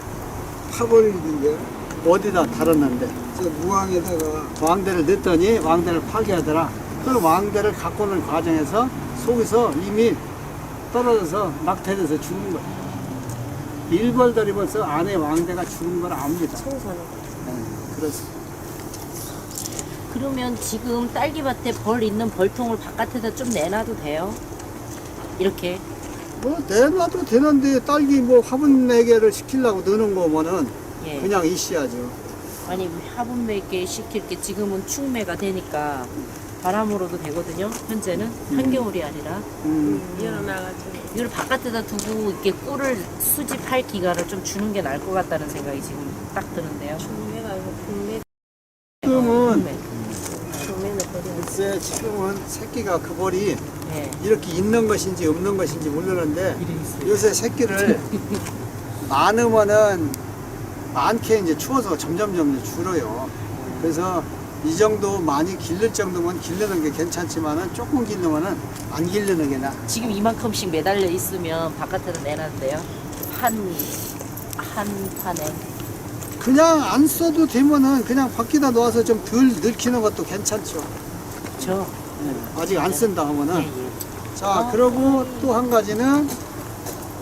파벌리던데요? 어디다 달았는데 저 무항에다가 왕대를 넣었더니 왕대를 파괴하더라. 그 왕대를 갖고 오는 과정에서 속에서 이미 떨어져서 낙태돼서 죽은 거예요. 일벌들이 벌써 안에 왕대가 죽은 걸 압니다. 청소하는 거. 네, 그렇습니다. 그러면 지금 딸기밭에 벌 있는 벌통을 바깥에다 좀 내놔도 돼요? 이렇게. 뭐 내놔도 되는데 딸기 뭐 화분 4개를 시키려고 넣는 거면은 예. 그냥 있어야죠. 아니 화분 매개 시킬 게 지금은 충매가 되니까 바람으로도 되거든요. 현재는 한겨울이 아니라 이걸 바깥에다 두고 이렇게 꿀을 수집할 기간을 좀 주는 게 나을 것 같다는 생각이 지금 딱 드는데요. 지금은 충매. 글쎄 지금은 새끼가 그 벌이 네. 이렇게 있는 것인지 없는 것인지 모르는데 요새 새끼를 많으면은 많게 이제 추워서 점점 줄어요. 그래서 이 정도 많이 기를 정도면 기르는 게 괜찮지만은 조금 기르면은 안 기르는 게 나아. 지금 이만큼씩 매달려 있으면 바깥에다 내놔도 돼요? 한 판에. 그냥 안 써도 되면은 그냥 밖에다 놓아서 좀 덜 늙히는 것도 괜찮죠. 저. 아직 안 쓴다 하면은. 예, 예. 자, 그러고 또 한 가지는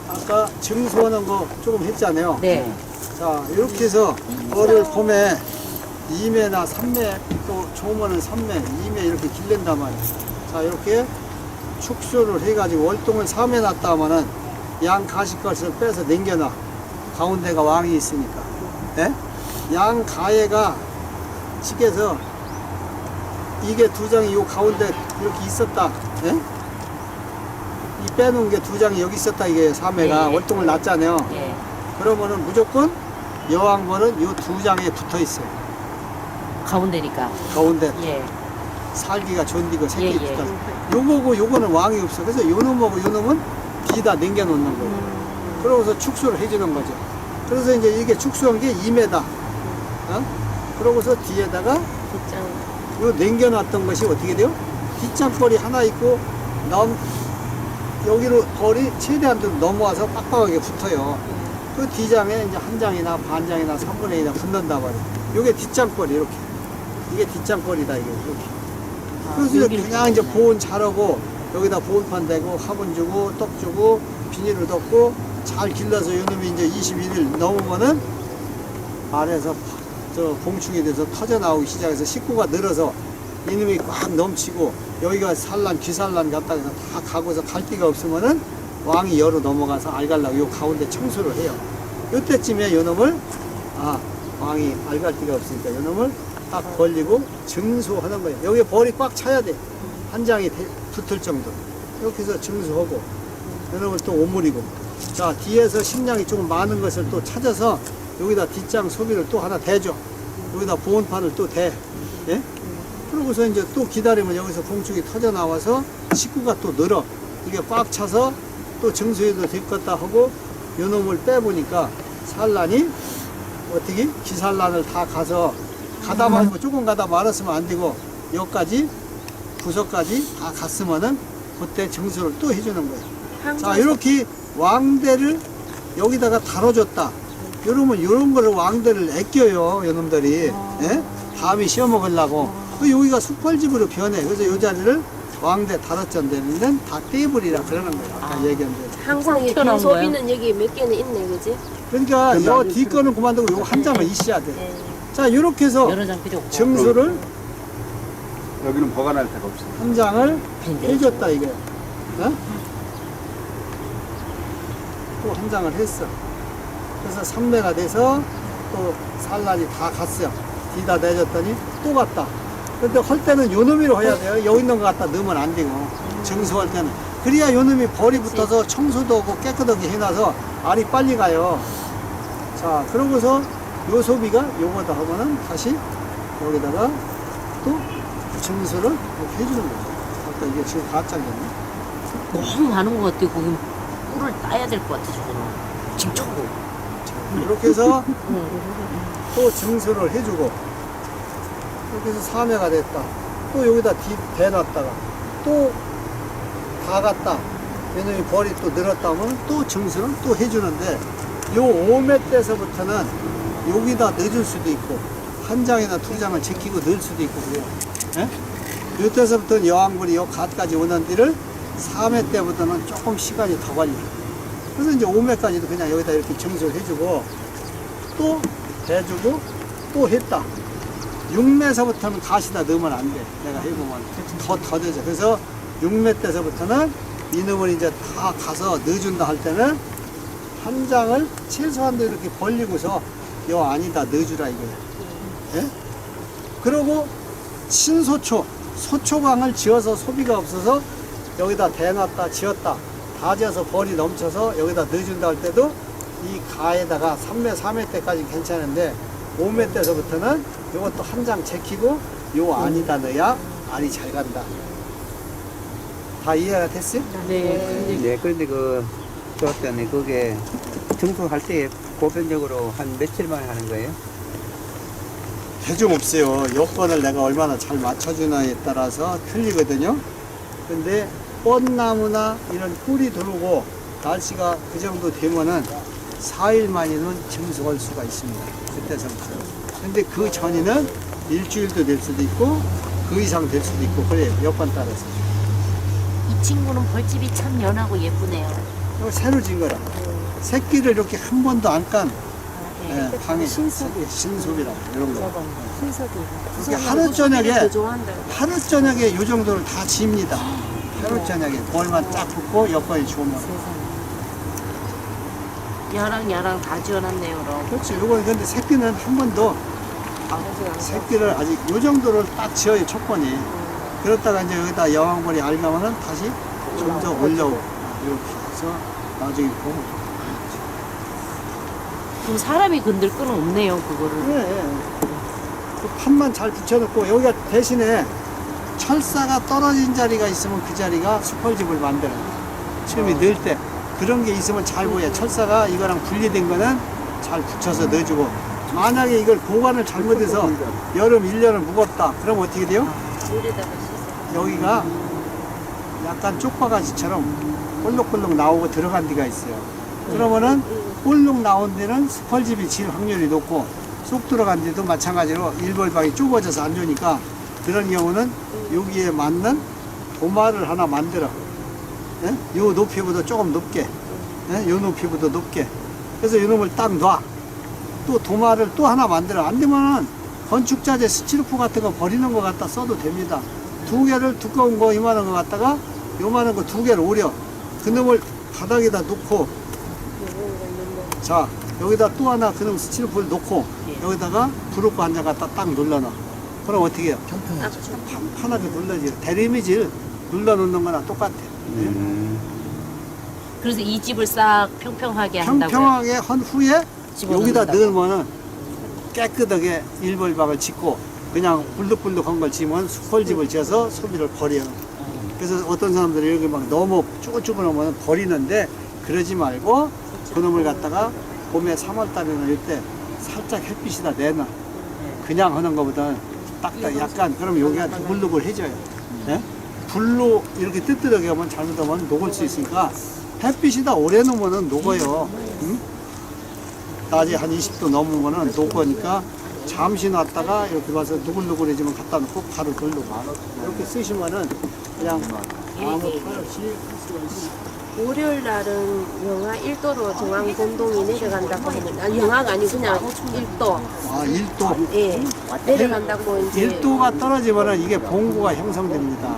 아까 증소하는 거 조금 했잖아요. 네. 자, 이렇게 해서 벌을 봄에 2매나 3매, 또 좋으면은 3매, 2매 이렇게 길른단 말이에요. 자, 이렇게 축소를 해가지고 월동을 3매 놨다 하면은 양 가시것을 빼서 남겨놔. 가운데가 왕이 있으니까. 예? 양 가해가 측에서 이게 2장이 요 가운데 이렇게 있었다. 예? 이 빼놓은 게 2장이 여기 있었다. 이게 3회가 네. 월동을 놨잖아요. 예. 그러면은 무조건 여왕벌은 요 2장에 붙어 있어요. 가운데니까. 가운데 예. 살기가 존디고 새끼 예, 예. 붙어. 요거고 요거는 왕이 없어. 그래서 요 놈하고 요 놈은 뒤다 남겨놓는 거예요. 그러고서 축소를 해주는 거죠. 그래서 이제 이게 축소한 게 2m. 그러고서 뒤에다가 요 남겨놨던 것이 어떻게 돼요? 뒷장벌이 하나 있고 여기로 벌이 최대한 좀 넘어와서 빡빡하게 붙어요. 그 뒤장에 이제 한 장이나 반 장이나 3분의 2나 붙는다 말이에요. 요게 뒷장벌이 이렇게. 이게 뒷장벌이다 이게 이렇게. 그래서 이제 그냥 이제 보온 잘하고 여기다 보온판 대고 화분 주고 떡 주고 비닐을 덮고 잘 길러서 요놈이 이제 21일 넘으면은 아래에서 저 봉충이 돼서 터져 나오기 시작해서 식구가 늘어서 이놈이 꽉 넘치고 여기가 산란 귀산란 갔다 해서 다 가고서 갈 데가 없으면은 왕이 열어 넘어가서 알갈라고 요 가운데 청소를 해요. 요때쯤에 요놈을 왕이 알갈 데가 없으니까 요놈을 딱 벌리고 증소하는 거예요. 여기 벌이 꽉 차야 돼. 한 장이 붙을 정도. 이렇게 해서 증소하고 요놈을 또 오므리고 자 뒤에서 식량이 조금 많은 것을 또 찾아서 여기다 뒷장 소비를 또 하나 대줘. 여기다 보온판을 또 대. 예? 그러고서 이제 또 기다리면 여기서 봉축이 터져 나와서 식구가 또 늘어. 이게 꽉 차서 또 증소해도 됐겠다 하고 요 놈을 빼보니까 산란이 어떻게 기산란을 다 가서 가다 말고 조금 가다 말았으면 안 되고 여기까지 구석까지 다 갔으면은 그때 증소를 또 해주는 거예요. 자 이렇게 왕대를 여기다가 다뤄줬다. 이러면 이런 거를 왕대를 아껴요 요놈들이. 예? 다음에 씌워 먹으려고. 그 여기가 숯벌집으로 변해. 그래서 이 자리를 왕대 다뤘전대는 다 떼버리라 그러는 거예요. 아까 얘기한 대로. 항상 이 튀어나온 소비는 여기 몇 개는 있네, 그지? 그러니까 요 뒤 거는 그만두고 요거 한 장은 있어야 돼. 네. 자 자, 이렇게 해서 여러 장 필요 없고. 증수를 여기는 보관할 데가 없어. 한 장을 해줬다 이게. 어? 또 한 장을 했어. 그래서 3매가 돼서 또 산란이 다 갔어요. 뒤다 내줬더니 또 갔다. 근데 할 때는 요 놈이로 해야 돼요. 여기 있는 거 갖다 넣으면 안 되고. 증수할 때는. 그래야 요 놈이 벌이 붙어서 청소도 하고 깨끗하게 해놔서 알이 빨리 가요. 자, 그러고서 요 소비가 요거다 하면은 다시 여기다가 또 증수를 이렇게 해주는 거죠. 아까 이게 지금 가짜겠네. 너무 많은 것 같아요. 거기 꿀을 따야 될 것 같아, 저거는. 지금 천국. 이렇게 해서 또 증수를 해주고 이렇게 해서 3회가 됐다. 또 여기다 대놨다가 또 다 갔다. 왜냐면 벌이 또 늘었다 하면 또 증수는 또 해주는데 요 5매 때서부터는 여기다 넣어줄 수도 있고 한 장이나 두 장을 제끼고 넣을 수도 있고 그래요. 예? 요 때서부터는 여왕벌이 요 갓까지 오는 데를 3회 때부터는 조금 시간이 더 걸려요. 그래서 이제 5매까지도 그냥 여기다 이렇게 증수를 해주고 또 대주고 또 했다. 6매서부터는 가시다 넣으면 안 돼. 내가 해보면 더 되죠. 그래서 6매 때서부터는 이놈을 이제 다 가서 넣어준다 할 때는 한 장을 최소한도 이렇게 벌리고서 요 안에다 넣어주라 이거예요. 예? 그리고 신소초, 소초광을 지어서 소비가 없어서 여기다 대놨다 지었다 다 지어서 벌이 넘쳐서 여기다 넣어준다 할 때도 이 가에다가 3매, 4매 때까지 괜찮은데 5매 때서부터는 이것도 한 장 제키고 요 안에다 넣어야 알이 잘 간다. 다 이해가 됐어요? 네. 네, 그런데 저때는 그게 증수할 때 보편적으로 한 며칠 만에 하는 거예요? 대중 없어요. 여건을 내가 얼마나 잘 맞춰주나에 따라서 틀리거든요. 근데 뻗나무나 이런 꿀이 들어오고 날씨가 그 정도 되면은 4일 만에는 증수할 수가 있습니다. 그때서부터. 근데 그 전에는 일주일도 될 수도 있고 그 이상 될 수도 있고 그래요. 여건 따라서. 이 친구는 벌집이 참 연하고 예쁘네요. 이거 새로 진 거라. 새끼를 이렇게 한 번도 안 깐 네. 방에 신속이라 이런 거. 순서도. 이게 하루 저녁에 좋아한다. 하루 저녁에 요 정도를 다 집니다. 하루 저녁에 볼만 쫙 붙고 여건이 좋으면. 야랑 다 지어놨네요, 그럼. 그렇지. 요건 근데 새끼는 한 번도 새끼를 아직 요 정도를 딱 지어요 조건이. 그렇다가 이제 여기다 여왕벌이 알가면은 다시 좀 더 올려오고 이렇게 해서 나중에 보고. 그럼 사람이 건들 끈은 없네요, 그거를. 그래. 그 판만 잘 붙여놓고 여기가 대신에 철사가 떨어진 자리가 있으면 그 자리가 수펄집을 만들어요. 처음에 넣을 때 그런 게 있으면 잘 보여. 철사가 이거랑 분리된 거는 잘 붙여서 넣어주고 만약에 이걸 보관을 잘못해서 여름 1년을 무겁다. 그럼 어떻게 돼요? 여기가 약간 쪽바가지처럼 볼록볼록 나오고 들어간 데가 있어요. 그러면은 볼록 나온 데는 스펄집이 질 확률이 높고 쏙 들어간 데도 마찬가지로 일벌방이 좁아져서 안 좋으니까 그런 경우는 여기에 맞는 도마를 하나 만들어. 예? 요 높이보다 조금 높게. 예? 요 높이보다 높게. 그래서 이놈을 딱 놔. 또 도마를 또 하나 만들어. 안 되면은 건축자재 스티로폼 같은 거 버리는 거 갖다 써도 됩니다. 두 개를 두꺼운 거 이만한 거 갖다가 요만한 거 두 개를 오려. 그놈을 바닥에다 놓고 자 여기다 또 하나 그놈 스티로폼을 놓고 여기다가 브로커 한 장 갖다 딱 눌러놔. 그럼 어떻게 해요? 편하게 눌러지. 대리미질 눌러놓는 거나 똑같아. 그래서 이 집을 싹 평평하게 한다고요? 평평하게 한 후에 여기다 집어넣는다고. 넣으면은 깨끗하게 일벌박을 짓고 그냥 불룩불룩한 걸 지으면 수펄집을 지어서 소비를 버려요. 그래서 어떤 사람들이 이렇게 막 너무 쭈글쭈글 하면 버리는데 그러지 말고 그놈을 갖다가 봄에 3월달에는 이때 살짝 햇빛이다 내놔. 그냥 하는 것보다 딱딱 약간 그러면 여기가 누글누글 해져요. 예? 불로 이렇게 뜨뜻하게 하면 잘못하면 녹을 수 있으니까 햇빛이다 오래 놓으면 녹아요. 응? 낮에 한 20도 넘으면 녹으니까 잠시 놨다가 이렇게 봐서 누글누글해지면 갖다 놓고 바로 돌리고 이렇게 쓰시면은 그냥 아무 탈 없이 할 수가 있어요. 월요일 날은 영하 1도로 중앙곤동이 내려간다고 했는데 영하가 아니고 그냥 1도. 아, 1도. 예. 내려간다고 이제 1도가 떨어지면은 이게 봉구가 형성됩니다.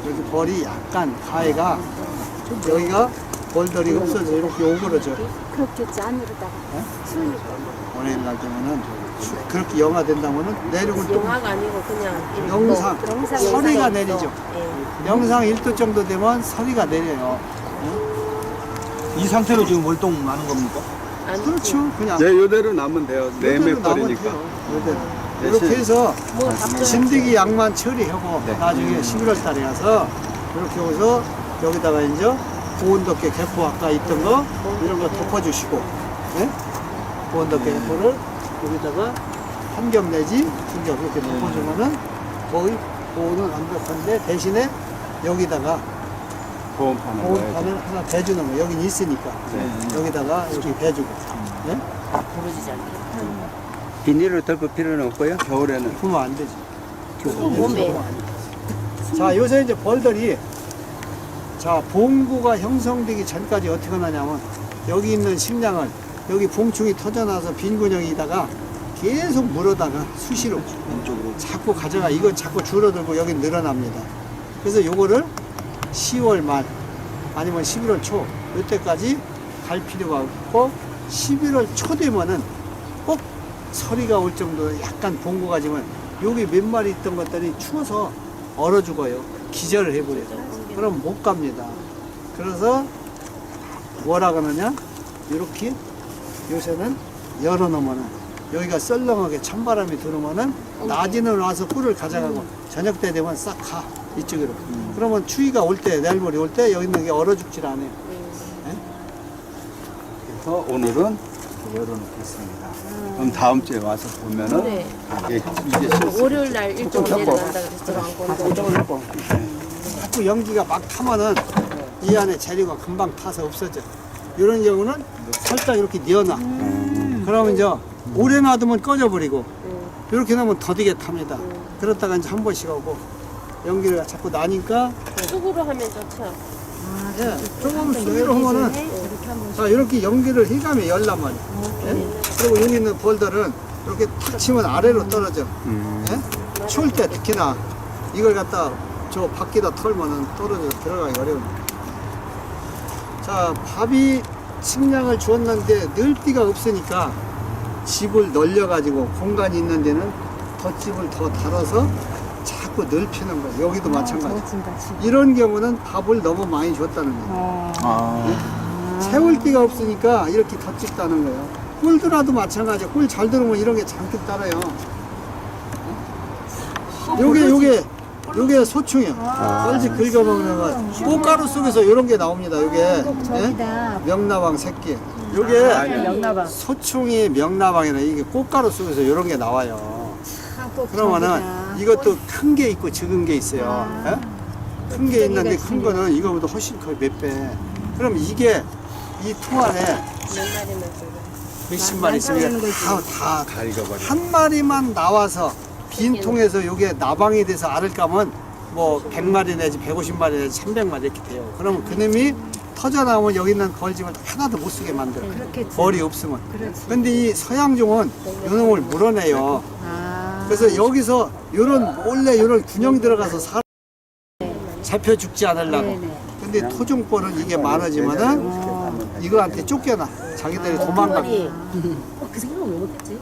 여기 벌이 약간 가해가 여기가 벌들이 없어져 이렇게 오그러져. 그렇게 짠으로다가 수니 월요일 날 되면은 그렇게 영하 된다면은 내륙은 또 영하가 아니고 그냥 1도. 영상 서리가 1도. 내리죠. 예. 영상 1도 정도 되면 서리가 내려요. 이 상태로 지금 월동 많은 겁니까? 아니, 그렇죠. 그냥 네, 요대로 나면 돼요. 이대로 나면 내매벌이니까. 돼요. 이대로. 이렇게 해서 뭐 답변 진드기 약만 처리하고 네. 나중에 11월 달에 가서 이렇게 해서 여기다가 이제 보온덮개 개포 아까 있던 거 이런 거 덮어주시고 네? 보온덮개 개포를 여기다가 한 겹 내지 두 겹 이렇게 덮어주면은 거의 보온은 완벽한데 대신에 여기다가 보온판을 넣어야죠. 보온판을 하나 대주는 거 여긴 있으니까 여기다가 이렇게 대주고 네? 부러지지 않게. 비닐을 덮을 필요는 없고요. 겨울에는 그러면 안 되지. 몸에 자, 요새 이제 벌들이 자, 봉구가 형성되기 전까지 어떻게 하냐면 여기 있는 식량을 여기 봉충이 터져나서 빈 군형이다가 계속 물어다가 수시로 자꾸 가져가. 이건 자꾸 줄어들고 여기 늘어납니다. 그래서 요거를 10월 말 아니면 11월 초 이때까지 갈 필요가 없고 11월 초 되면은 꼭 서리가 올 정도로 약간 봉구가 지면 여기 몇 마리 있던 것들이 추워서 얼어 죽어요. 기절을 해버려요. 그럼 못 갑니다. 그래서 뭐라 그러냐? 이렇게 요새는 열어놓으면은 여기가 썰렁하게 찬바람이 들어오면은 낮에는 와서 꿀을 가져가고 저녁 때 되면 싹 가. 이쪽으로. 그러면 추위가 올 때, 내일모레 올 때 여기 있는 게 얼어 죽질 않아요. 그래서 오늘은 열어놓겠습니다. 그럼 다음 주에 와서 보면은 네. 이게 실수. 월요일 날 1도 내려간다 그랬어. 중앙곤동. 자꾸 연기가 막 타면은 이 안에 재료가 금방 타서 없어져. 이런 경우는 살짝 이렇게 뉘어놔. 그러면 이제 오래 놔두면 꺼져버리고 이렇게 놓으면 더디게 탑니다. 그렇다가 이제 한 번씩 오고 연기를 자꾸 나니까 쑥으로 하면 좋죠. 예, 조금 수위로 하면은 자 이렇게 연기를 해가며 열란 말이야. 예? 그리고 여기 있는 벌들은 이렇게 탁 치면 아래로 떨어져. 예? 추울 때 특히나 이걸 갖다 저 밖에다 털면은 떨어져 들어가기 어려워요. 자, 밥이 식량을 주었는데 늘 데가 없으니까 집을 넓혀가지고 공간이 있는 데는 덧집을 더 달아서 자꾸 넓히는 거예요. 여기도 마찬가지. 이런 경우는 밥을 너무 많이 줬다는 거예요. 채울 데가 없으니까 이렇게 덧집 따는 거예요. 꿀들아도 마찬가지예요. 꿀 잘 들어오면 이런 게 잔뜩 따라요. 요게 소충이야. 뻘지 긁어먹는 거. 꽃가루 속에서 이런 게 나옵니다. 요게 예? 명나방 새끼. 요게 소충이 명나방이라 이게 꽃가루 속에서 이런 게 나와요. 그러면은 이것도 큰 게 있고 적은 게 있어요. 예? 큰 게 있는데 큰 거는 이거보다 훨씬 거의 몇 배. 그럼 이게 이 통 안에 몇 마리면 몇십 마리 있으면 다 익어버려. 한 마리만 나와서 빈 통에서 요게 나방이 돼서 알을 까면 뭐 100마리 내지 150마리 내지 300마리 이렇게 돼요. 그러면 그놈이 터져 나오면 여기 있는 벌집을 하나도 못 쓰게 만들어. 벌이 없으면. 근데 이 서양종은 요놈을 물어내요. 그래서 여기서 요런 원래 요런 군형 들어가서 잡혀 죽지 않으려고. 근데 토종벌은 이게 많아지면은 이거한테 쫓겨나. 자기들이 도망가. 그 생각 왜 못했지?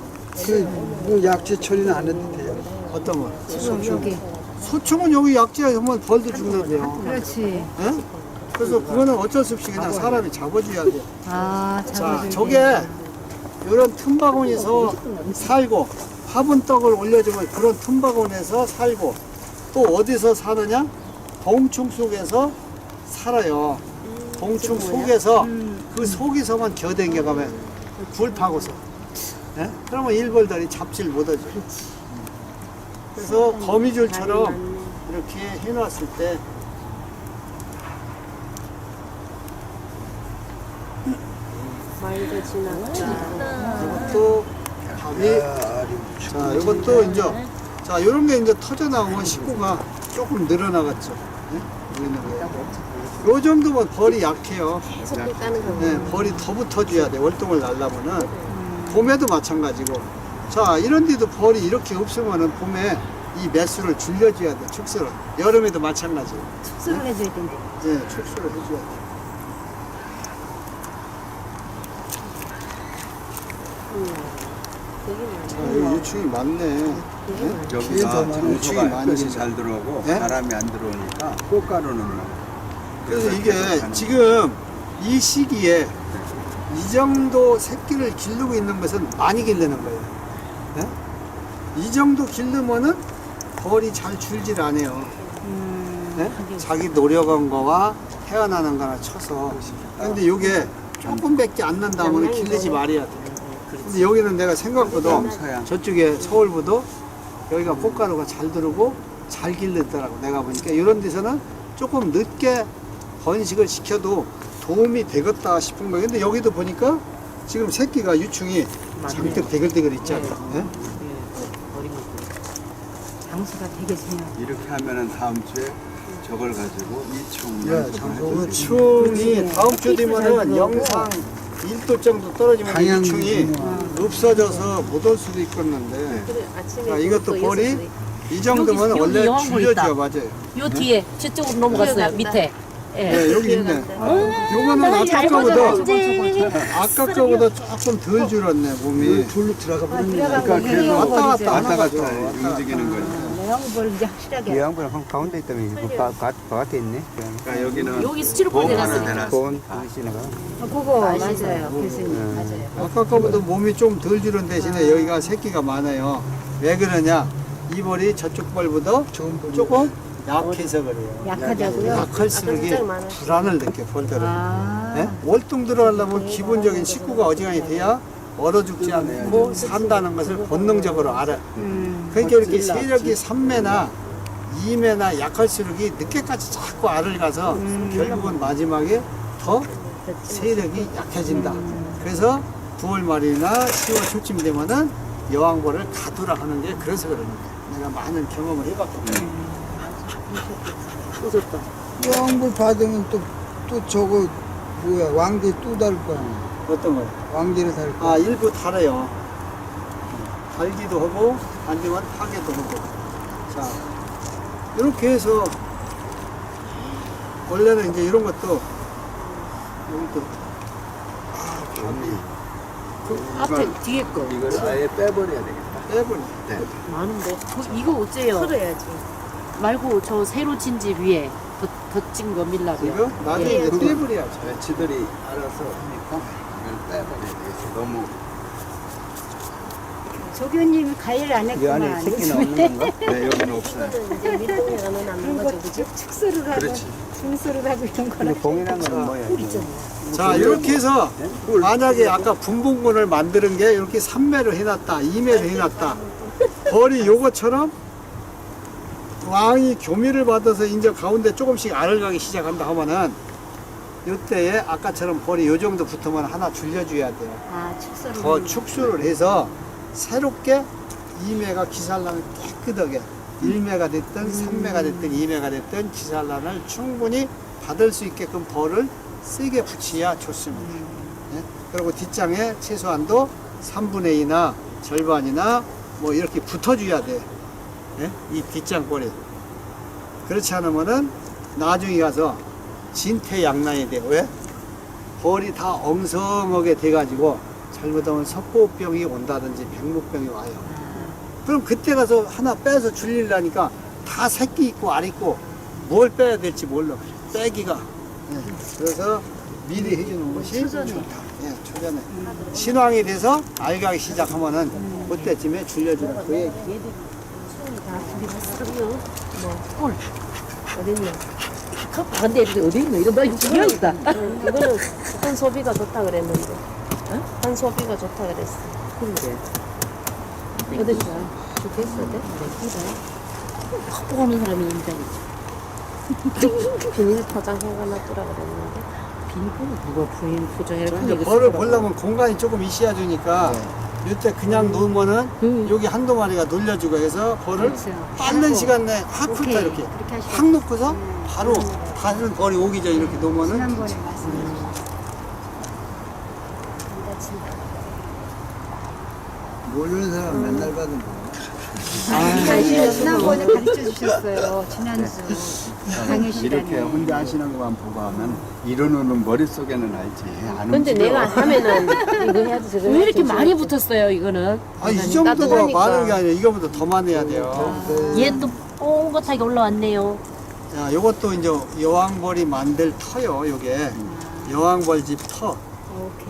그 약재 처리는 안 해도 돼요. 어떤 거? 소충. 소충은 여기 약재하면 벌도 죽는데요. 그렇지. 예? 그래서 그거는 어쩔 수 없이 그냥 사람이 잡아줘야 돼요. 아, 자, 저게 이런 틈바구니에서 살고 화분 떡을 올려주면 그런 틈바구니에서 살고 또 어디서 사느냐? 봉충 속에서 살아요. 봉충 속에서 그 속에서만 겨댕겨가면 굴 파고서. 예? 그러면 일벌들이 잡질 못하죠. 그래서 거미줄처럼 이렇게 해놨을 때 말도 지나가. 이것도 밥이 자 이것도 이제 자, 이런 게 이제 터져 나오면 식구가 조금 늘어나겠죠. 네? 보이는 거예요. 요 정도면 벌이 약해요. 계속 있다는 거. 네, 벌이 더 붙어줘야 돼. 월동을 날려면은 봄에도 마찬가지고. 자, 이런 데도 벌이 이렇게 없으면은 봄에 이 매수를 줄여줘야 돼. 축수를. 여름에도 마찬가지고. 축소를 해줘야 된대. 네, 축수를 해줘야 돼. 자, 여기 유충이 많네. 네? 여기가 유충이 장소가 많이 햇볕이 있네. 잘 들어오고 네? 바람이 안 들어오니까 꽃가루는 뭐 그래서 이게 지금 이 시기에 이 정도 새끼를 기르고 있는 것은 많이 기르는 거예요. 네? 이 정도 기르면은 벌이 잘 줄질 않아요. 네? 자기 노력한 거와 태어나는 거나 쳐서. 근데 이게 조금밖에 안 난다면 기르지 말아야 돼. 근데 여기는 내가 생각보다 서양. 저쪽에 서울보다 여기가 꽃가루가 잘 들어오고 잘 길르더라고. 내가 보니까 이런 데서는 조금 늦게 번식을 시켜도 도움이 되겠다 싶은 거예요. 근데 여기도 보니까 지금 새끼가 유충이 잔뜩 대글대글 있잖아요. 네? 버린 것도. 장수가 되게 세요. 이렇게 하면은 다음 주에 저걸 가지고 이충 예, 연습을 해주시고 유충이 다음 주 되면은 영상 1도 정도 떨어지면 유충이 없어져서 못 올 수도 있겠는데 그래, 아침에 자, 이것도 또 벌이 여섯 시에 이 정도면 여기 원래 여왕벌 있다. 줄여줘요. 맞아요. 요 뒤에 저쪽으로 넘어갔어요. 뛰어간다. 밑에. 예. 네, 여기 있네. 요거는 아까 거보다 조금 덜 줄었네, 몸이. 둘로 들어가 버렸네. 그러니까 계속 왔다 갔다 왔다 하는 갔다 거죠. 왔다 움직이는 거예요. 내용벌 이제 확실하게. 예양분 한 가운데 있다면 이거 바깥에 있네. 그러니까 여기는 여기 스티로폼 보호하는 내놨어요. 데놨어. 고온 보시나가. 그거 맞아요. 교수님 맞아요. 아까 거보다 몸이 좀 덜 줄은 대신에 여기가 새끼가 많아요. 왜 그러냐? 이 벌이 저쪽 벌보다 조금 약해서 그래요. 약하다고요? 약할수록 아까 숫자가 많아요. 불안을 느껴, 벌들은. 아. 네? 월동 들어가려면 기본적인 식구가 어지간히 돼야 얼어 죽지 않고 산다는 것을 본능적으로 알아. 그러니까 이렇게 세력이 3매나 2매나 약할수록 늦게까지 자꾸 알을 가서 결국은 마지막에 더 세력이 약해진다. 그래서 9월 말이나 10월 초쯤 되면은 여왕벌을 가두라 하는 게 그래서 그러는 거예요. 내가 많은 경험을 해봤기 때문에. 웃었다. 여왕벌 받으면 또 저거 뭐야 왕대 또 달 거야. 어떤 거요? 왕대를 달 거야. 아, 일부 달아요. 달기도 하고, 아니면 타기도 하고. 자, 이렇게 해서, 원래는 이제 이런 것도, 여기도, 앞에 뒤에 거 이걸 아예 빼버려야 되겠다. 빼버려. 네. 많은데. 이거 어째요? 풀어야지. 말고 저 새로 친 집 위에 덧진 거 밀랍이요. 이거 나중에 이제 떼버려야죠. 지들이 알아서 하니까 이걸 빼버려야 되겠어. 너무 조교님 가일 안 이 안에 했구만. 새끼는 없는 건가? 네, 여기는 없어요. 이제 밀봉해가는 안 거죠, 그죠? 축소를 하고 그렇지. 중소를 하고 이런 거라. 근데 봉인한 거는 뭐야? 이거? 자, 이렇게 해서, 만약에 아까 분봉군을 만드는 게 이렇게 3매를 해놨다, 2매를 해놨다. 벌이 요것처럼 왕이 교미를 받아서 이제 가운데 조금씩 알을 가기 시작한다 하면은, 이때에 아까처럼 벌이 요 정도 붙으면 하나 줄여줘야 돼요. 아, 축소를. 더 축소를 해서 새롭게 2매가 기산란을 깨끗하게 1매가 됐든 3매가 됐든 2매가 됐든 기산란을 충분히 받을 수 있게끔 벌을 세게 붙여야 좋습니다. 예? 그리고 뒷장에 최소한도 3분의 2나 절반이나 뭐 이렇게 붙어줘야 돼. 예? 이 뒷장벌이. 그렇지 않으면은 나중에 가서 진퇴양난이 돼. 왜? 벌이 다 엉성하게 돼가지고 잘못하면 석고병이 온다든지 백목병이 와요. 그럼 그때 가서 하나 빼서 줄이려니까 다 새끼 있고 알 있고 뭘 빼야 될지 몰라. 빼기가. 예. 그래서 미리 해주는 것이 좋다. 예, 초전에. 신왕이 돼서 알가기 시작하면은 그때쯤에 줄여주는 그 얘기. 어딨냐? 근데 어디 있노? 이런 거 중요하다. 이거는 한 소비가 좋다 그랬는데. 한 소비가 좋다 그랬어. 근데 어딨어? 좋겠어, 네? 확보하는 사람이 인간이지. 비닐 포장해가 놨더라 그랬는데. 비밀번호 누가 부인 포장해라. 이제 벌을 보려면 공간이 조금 있어야 주니까 이때 그냥 놓으면은 여기 한두 마리가 놀려주고 해서 벌을 빠른 시간 내에 확 훑어 이렇게 확 놓고서 바로 다른 벌이 오기 전에 이렇게 놓으면은 모르는 사람 맨날 받은 거. 지난번에 가르쳐 주셨어요. 지난주 강의 이렇게 시간에. 혼자 하시는 것만 보고 하면 이론은 머릿속에는 알지. 안 근데 움직여. 내가 하면은 이거 해야지 저거 왜 이렇게 해야지, 많이 저거 붙었어요 이거는? 이 정도가 따뜻하니까. 많은 게 아니라 이거보다 더 많이 해야 돼요. 얘 또 뽕긋하게 올라왔네요. 자, 요것도 이제 여왕벌이 만들 터요, 요게. 여왕벌집 터.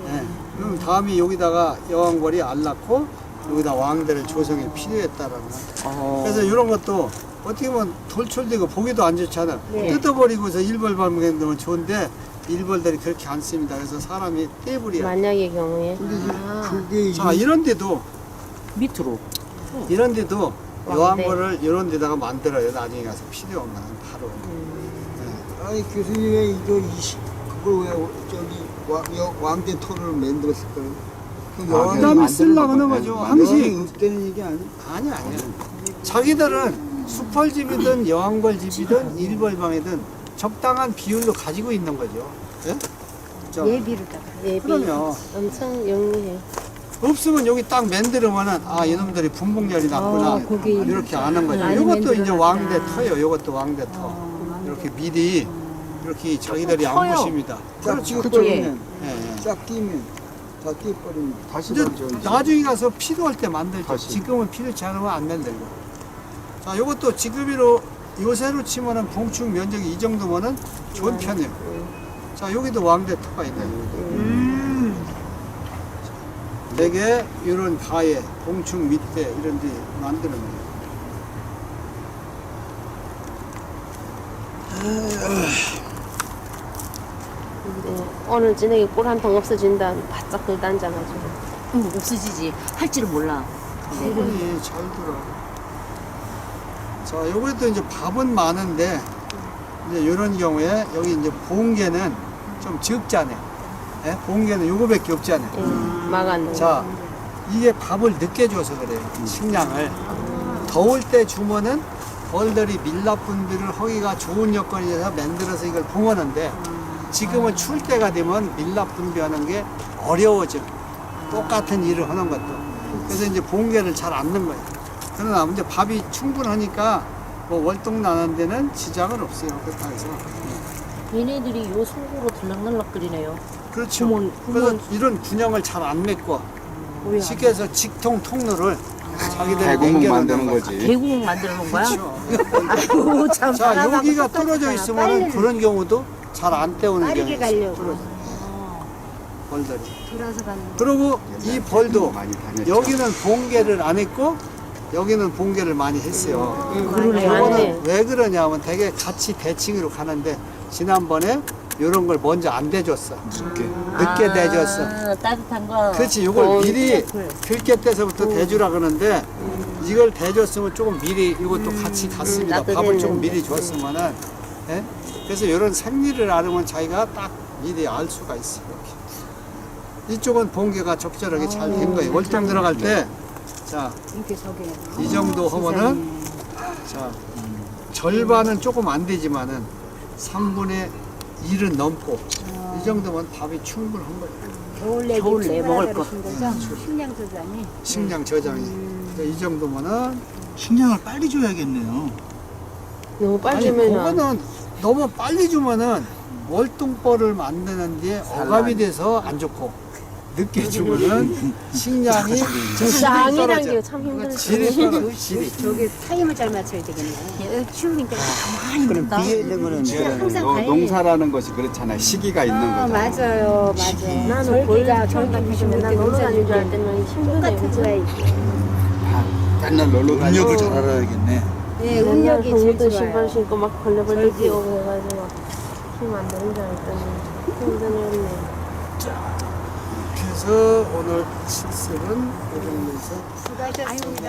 예. 그럼 다음에 여기다가 여왕벌이 알 낳고 여기다 왕대를 조성이 필요했다라는 거. 그래서 이런 것도 어떻게 보면 돌출되고 보기도 안 좋잖아. 뜯어버리고서 일벌 밟으면 좋은데 일벌들이 그렇게 안 씁니다. 그래서 사람이 떼부리야. 만약의 경우에 자, 이런데도 밑으로. 이런데도 여왕벌을 이런 데다가 만들어요. 나중에 가서 필요하면 바로. 아니 교수님의 이거 그걸 왜 저기 왕대 토를 만들었을까요? 그 다음에 쓰려고 하는 거죠. 항시. 없다는 얘기 아니야? 아니야. 자기들은 수펄집이든 여왕벌집이든 일벌방이든 적당한 비율로 가지고 있는 거죠. 예? 자, 예비로다가. 예비 그럼요. 엄청 영리해. 없으면 여기 딱 만들으면은 아 이놈들이 분봉절이 났구나 거기 이렇게 아는 거죠. 많이 이것도 이제 만들어놨구나. 왕대 터요. 이것도 왕대 터. 이렇게 미리 이렇게 자기들이 안 터요. 보십니다. 그렇지. 예, 예. 쫙 끼면 다 끼버리면 다시 이제 던져. 나중에 가서 필요할 때 만들죠. 다시. 지금은 필요치 않으면 안 만들고. 자, 이것도 지금으로 요새로 치면은 봉축 면적이 이 정도면은 좋은 편이에요. 자, 여기도 왕대 터가 있네요. 되게 이런 가에 봉축 밑에 이런 데 만드는 거예요. 근데 오늘 저녁에 꿀 한 통 없어진다. 바짝 들다 앉아가지고. 없어지지. 할 줄은 몰라. 충분히 잘 들어. 자, 요것도 이제 밥은 많은데, 이제 이런 경우에 여기 이제 봉개는 좀 적잖아요. 예? 봉개는 요거밖에 없잖아요. 막았네. 자, 이게 밥을 늦게 줘서 그래요. 식량을. 더울 때 주면은 벌들이 밀랍분비를 하기가 좋은 여건이라서 만들어서 이걸 봉하는데, 지금은 추울 때가 되면 밀랍 분비하는 게 어려워져. 똑같은 일을 하는 것도. 그래서 이제 봉개를 잘 안 넣는 거예요. 그러나 이제 밥이 충분하니까 뭐 월동 나는 데는 지장은 없어요. 그렇다 해서. 얘네들이 요 속으로 들락날락거리네요. 그렇죠. 구멍. 그래서 이런 균형을 잘 안 맺고 쉽게 해서 직통 통로를 자기들이 대구멍 남겨놓는 만드는 거예요. 거지. 개구멍 만들어 놓은 거야? 그렇죠. 아이고 참. 자, 여기가 떨어져 있으면 그런 경우도 잘 안 때우는 빠르게 경우가 있어요. 가려고. 벌들이. 돌아서 가는. 그리고 이 벌도 많이 다녔죠. 여기는 봉개를 안 했고 여기는 봉개를 많이 했어요. 그러네요. 이거는 왜 그러냐면 되게 같이 대칭으로 가는데 지난번에 이런 걸 먼저 안 대줬어. 늦게 대줬어. 따뜻한 거. 그렇지, 이걸 미리 들깨 때서부터 대주라 그러는데 이걸 대줬으면 조금 미리 이것도 같이 갔습니다. 나도 밥을 조금 됐는데. 미리 줬으면은. 예? 그래서 이런 생리를 알으면 자기가 딱 미리 알 수가 있어. 이렇게. 이쪽은 봉개가 적절하게 잘 된 거예요. 월동 들어갈 때, 자, 이렇게 저게. 이 정도 하면은, 자, 절반은 조금 안 되지만은 3분의 1은 넘고, 이 정도면 밥이 충분한 거예요. 겨울에 먹을 거. 식량 저장이. 식량 저장이. 이 정도면은, 식량을 빨리 줘야겠네요. 너무 빨리 아니, 주면 그거는 너무 빨리 주면은 월동벌을 만드는데 억압이 돼서 안 좋고, 늦게 주면은 식량이 질이 쌍이란 떨어져. 게 참 힘들지. 질이 떨어져, 질이. 저게 타임을 잘 맞춰야 되겠네. 추우니까 가만히 그럼 있다. 비에 되면은 항상 가야 농사라는 것이 그렇잖아요. 시기가 있는 거잖아. 맞아요, 맞아요. 나는 절기가 처음 절기 맨날 때 놀러 다니는 줄 농사니까 알 때는 힘드네. 똑같은 거야 이게. 맨날 놀러 가요. 능력을 잘 알아야겠네. 네, 음력이 제일 동물도 좋아요. 신발 신고 막 벌레벌레 절기. 뛰어오고 해가지고 힘 안 되는 줄 알았더니 힘드네. 그래서 오늘 실습은 이런 데서 수고하셨습니다.